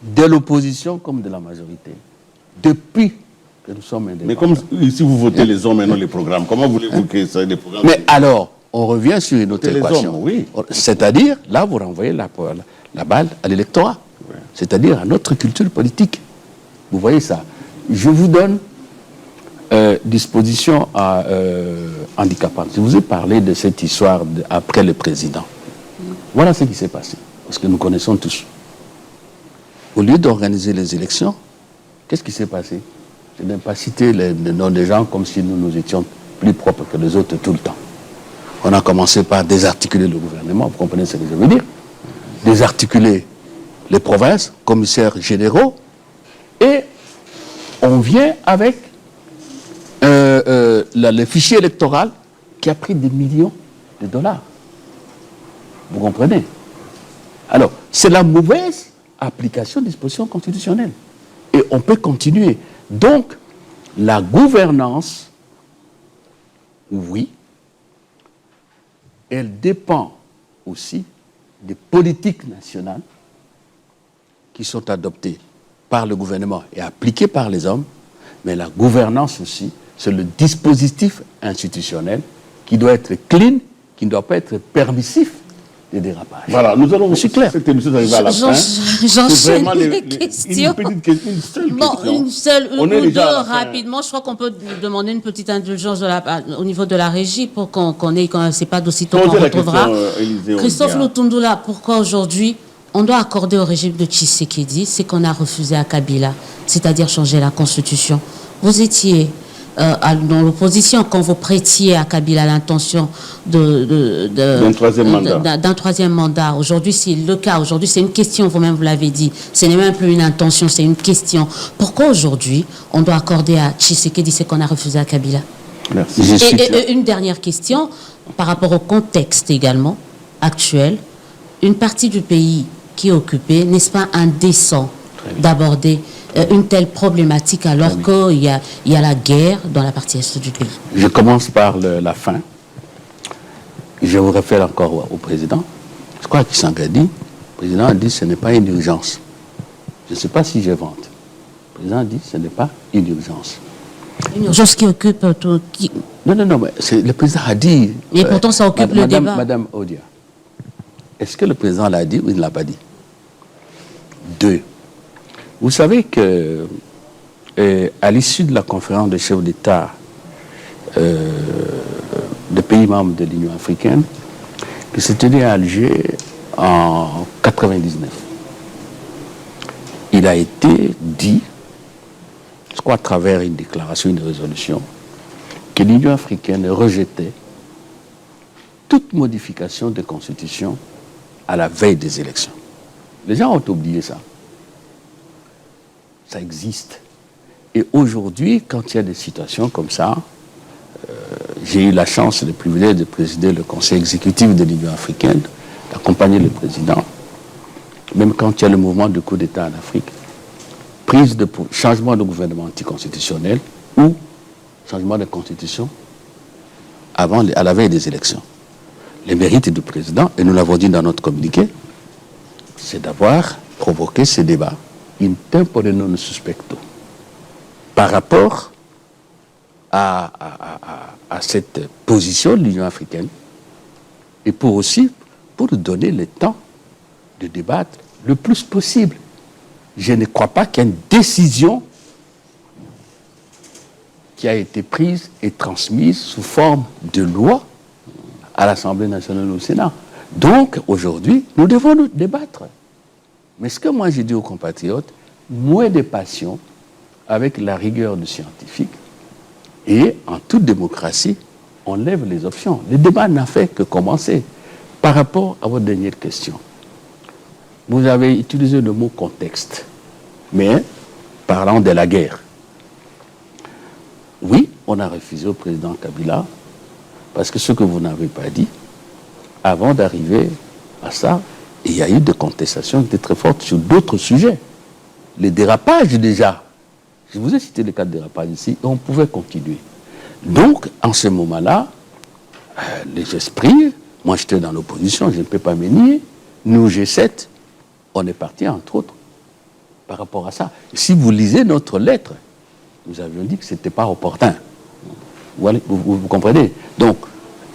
de l'opposition comme de la majorité. Depuis que nous sommes indépendants. Mais comme si vous votez les hommes et non les programmes, comment voulez-vous que ça ait des programmes? Mais alors, on revient sur une autre équation. Hommes, oui. C'est-à-dire, là vous renvoyez la balle à l'électorat. Ouais. C'est-à-dire à notre culture politique. Vous voyez ça. Je vous donne disposition handicapante. Je vous ai parlé de cette histoire après le président. Voilà ce qui s'est passé. Parce que nous connaissons tous. Au lieu d'organiser les élections, qu'est-ce qui s'est passé? Je n'ai pas cité les noms des gens comme si nous étions plus propres que les autres tout le temps. On a commencé par désarticuler le gouvernement, vous comprenez ce que je veux dire? Désarticuler les provinces, commissaires généraux, et on vient avec le fichier électoral qui a pris des millions de dollars. Vous comprenez? Alors, c'est la mauvaise application des dispositions constitutionnelles. Et on peut continuer. Donc, la gouvernance, oui, elle dépend aussi des politiques nationales qui sont adoptées par le gouvernement et appliquées par les hommes, mais la gouvernance aussi, c'est le dispositif institutionnel qui doit être clean, qui ne doit pas être permissif des dérapages. Voilà, nous allons... C'est clair. Cette émission arrive à la fin. J'enchaîne les questions. Une petite question, une seule question. Une seule, On une est ou déjà deux à la fin. rapidement. Je crois qu'on peut demander une petite indulgence au niveau de la régie pour qu'on ait, c'est pas d'aussitôt qu'on Posez la retrouvera. question, Élisée Christophe Ondia. Lutundula, pourquoi aujourd'hui on doit accorder au régime de Tshisekedi ce qu'on a refusé à Kabila, c'est-à-dire changer la constitution? Vous étiez dans l'opposition quand vous prêtiez à Kabila l'intention d'un troisième mandat. Aujourd'hui, c'est le cas. Aujourd'hui, c'est une question, vous-même vous l'avez dit. Ce n'est même plus une intention, c'est une question. Pourquoi aujourd'hui, on doit accorder à Tshisekedi ce qu'on a refusé à Kabila? Merci. Et une dernière question, par rapport au contexte également actuel. Une partie du pays qui est occupée, n'est-ce pas indécent d'aborder une telle problématique alors qu'il y a la guerre dans la partie est du pays? Je commence par la fin. Je vous réfère encore au président. Je crois qu'il s'en a dit. Le président a dit que ce n'est pas une urgence. Je ne sais pas si j'invente. Le président a dit que ce n'est pas une urgence. Une urgence qui occupe tout... Non, mais le président a dit... Et pourtant, ça occupe le débat. Madame Odia, est-ce que le président l'a dit ou il ne l'a pas dit? 2. Vous savez que à l'issue de la conférence des chefs d'État des pays membres de l'Union africaine, qui s'est tenue à Alger en 1999, il a été dit, je crois à travers une déclaration, une résolution, que l'Union africaine rejetait toute modification de constitution à la veille des élections. Les gens ont oublié ça. Ça existe. Et aujourd'hui, quand il y a des situations comme ça, j'ai eu la chance, le privilège de présider le conseil exécutif de l'Union africaine, d'accompagner le président, même quand il y a le mouvement de coup d'État en Afrique, prise de changement de gouvernement anticonstitutionnel ou changement de constitution à la veille des élections. Le mérite du président, et nous l'avons dit dans notre communiqué, c'est d'avoir provoqué ces débats in tempore non suspecto par rapport à cette position de l'Union africaine et pour nous donner le temps de débattre le plus possible. Je ne crois pas qu'il y ait une décision qui a été prise et transmise sous forme de loi à l'Assemblée nationale ou au Sénat. Donc, aujourd'hui, nous devons nous débattre. Mais ce que moi j'ai dit aux compatriotes, moins de passion avec la rigueur du scientifique et en toute démocratie, on lève les options. Le débat n'a fait que commencer. Par rapport à votre dernière question, vous avez utilisé le mot contexte, mais parlant de la guerre. Oui, on a refusé au président Kabila, parce que ce que vous n'avez pas dit, avant d'arriver à ça, il y a eu des contestations qui étaient très fortes sur d'autres sujets. Les dérapages déjà. Je vous ai cité les cas de dérapage ici, et on pouvait continuer. Donc, en ce moment-là, les esprits, moi j'étais dans l'opposition, je ne peux pas me nier, nous G7, on est parti entre autres par rapport à ça. Si vous lisez notre lettre, nous avions dit que ce n'était pas opportun. Vous comprenez? Donc,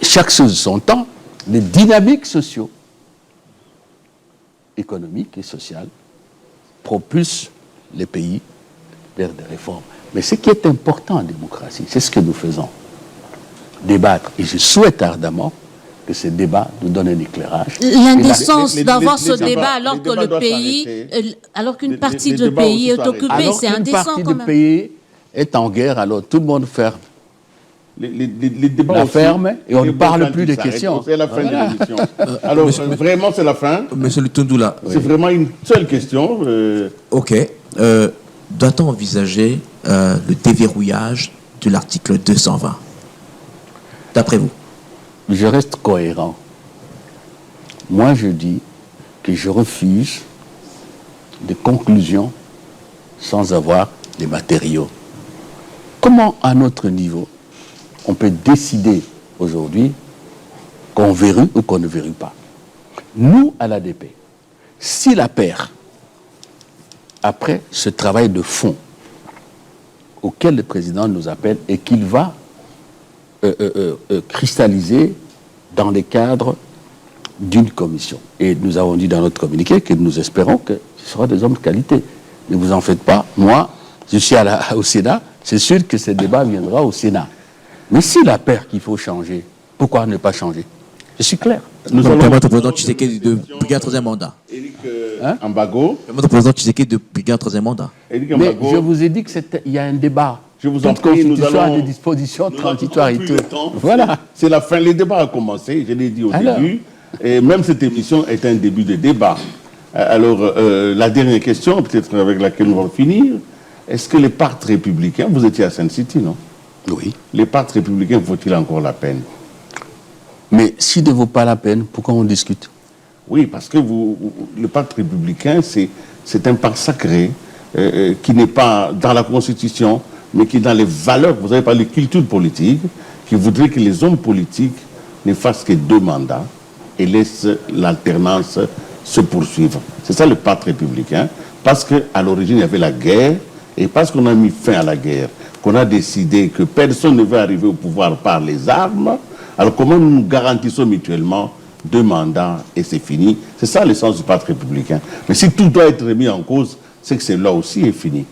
chaque chose de son temps, les dynamiques sociaux, économiques et sociales propulsent les pays vers des réformes. Mais ce qui est important en démocratie, c'est ce que nous faisons. Débattre. Et je souhaite ardemment que ce débat nous donne un éclairage. L'indécence d'avoir ce débat alors que le pays, alors qu'une partie du pays est occupée, c'est indécent quand même. Une partie du pays est en guerre, alors tout le monde ferme. Les débats la aussi, ferme et on ne parle plus des questions. C'est la fin de l'émission. Alors, vraiment, c'est la fin. Monsieur Lutundoula. C'est vraiment une seule question. Ok. Doit-on envisager le déverrouillage de l'article 220 d'après vous? Je reste cohérent. Moi, je dis que je refuse des conclusions sans avoir les matériaux. Comment, à notre niveau, on peut décider aujourd'hui qu'on verrouille ou qu'on ne verrouille pas? Nous, à l'ADP, si la paire, après ce travail de fond auquel le président nous appelle et qu'il va cristalliser dans le cadre d'une commission. Et nous avons dit dans notre communiqué que nous espérons que ce sera des hommes de qualité. Ne vous en faites pas. Moi, je suis au Sénat. C'est sûr que ce débat viendra au Sénat. Mais si la paire qu'il faut changer, pourquoi ne pas changer? Je suis clair. Nous allons permettre au président Tshisekedi de briguer un troisième mandat. Éric Ambago. Permettre au président Tshisekedi de briguer un troisième mandat. Éric Mais Ambago. je vous ai dit qu'il y a un débat. Je vous en Toute prie, nous constitution allons... a des dispositions transitoires et plus tout. le temps. Voilà. C'est la fin. Le débat a commencé, je l'ai dit au Alors. début. Et même cette émission est un début de débat. Alors, la dernière question, peut-être avec laquelle nous allons finir, est-ce que les partis républicains, vous étiez à Sun City, non? Oui. Les partis républicains, vaut-il encore la peine? Mais s'il ne vaut pas la peine, pourquoi on discute? Oui, parce que le parti républicain, c'est un parti sacré qui n'est pas dans la Constitution, mais qui est dans les valeurs, vous avez parlé de culture politique, qui voudrait que les hommes politiques ne fassent que 2 mandats et laissent l'alternance se poursuivre. C'est ça le parti républicain, parce qu'à l'origine, il y avait la guerre, et parce qu'on a mis fin à la guerre, qu'on a décidé que personne ne veut arriver au pouvoir par les armes, alors comment nous garantissons mutuellement 2 mandats et c'est fini? C'est ça le sens du parti républicain. Mais si tout doit être remis en cause, c'est que c'est là aussi est fini.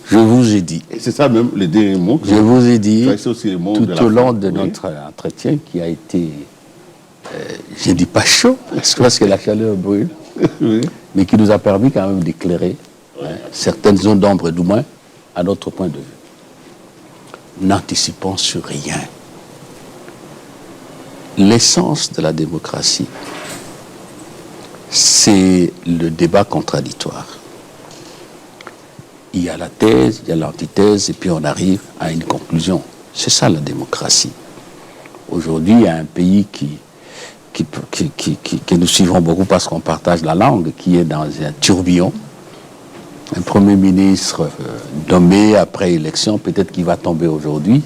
Je vous ai dit. Et c'est ça même le dernier mot. Je vous ai dit, tout au long de notre entretien qui a été, je ne dis pas chaud, parce que la chaleur brûle, oui. mais qui nous a permis quand même d'éclairer certaines zones d'ombre du moins, à notre point de vue. N'anticipons sur rien. L'essence de la démocratie, c'est le débat contradictoire. Il y a la thèse, il y a l'antithèse, et puis on arrive à une conclusion. C'est ça la démocratie. Aujourd'hui, il y a un pays que nous suivons beaucoup parce qu'on partage la langue, qui est dans un tourbillon. Un Premier ministre nommé après élection, peut-être qu'il va tomber aujourd'hui.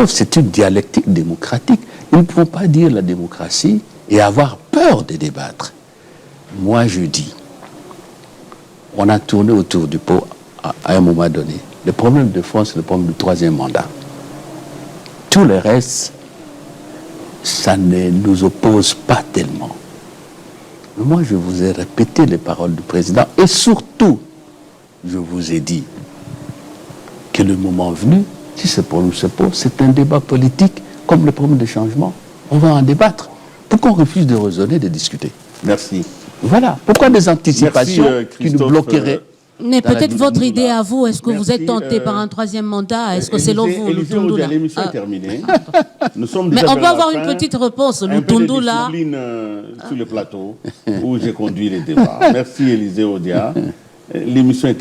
C'est une dialectique démocratique. Nous ne pouvons pas dire la démocratie et avoir peur de débattre. Moi, je dis, on a tourné autour du pot à un moment donné. Le problème de fond, c'est le problème du troisième mandat. Tout le reste, ça ne nous oppose pas tellement. Mais moi, je vous ai répété les paroles du président et surtout, je vous ai dit que le moment venu, si ce problème se pose, c'est un débat politique comme le problème de changement. On va en débattre. Pourquoi on refuse de raisonner, de discuter? Merci. Voilà. Pourquoi des anticipations qui nous bloqueraient? Mais peut-être votre idée à vous, est-ce que vous êtes tenté par un troisième mandat? Est-ce que selon vous, Lutundula... L'émission est terminée. Nous sommes Mais déjà on peut avoir une petite réponse, Lutundula. Sur le plateau où j'ai conduit les débats. Merci Élisée Odia. L'émission est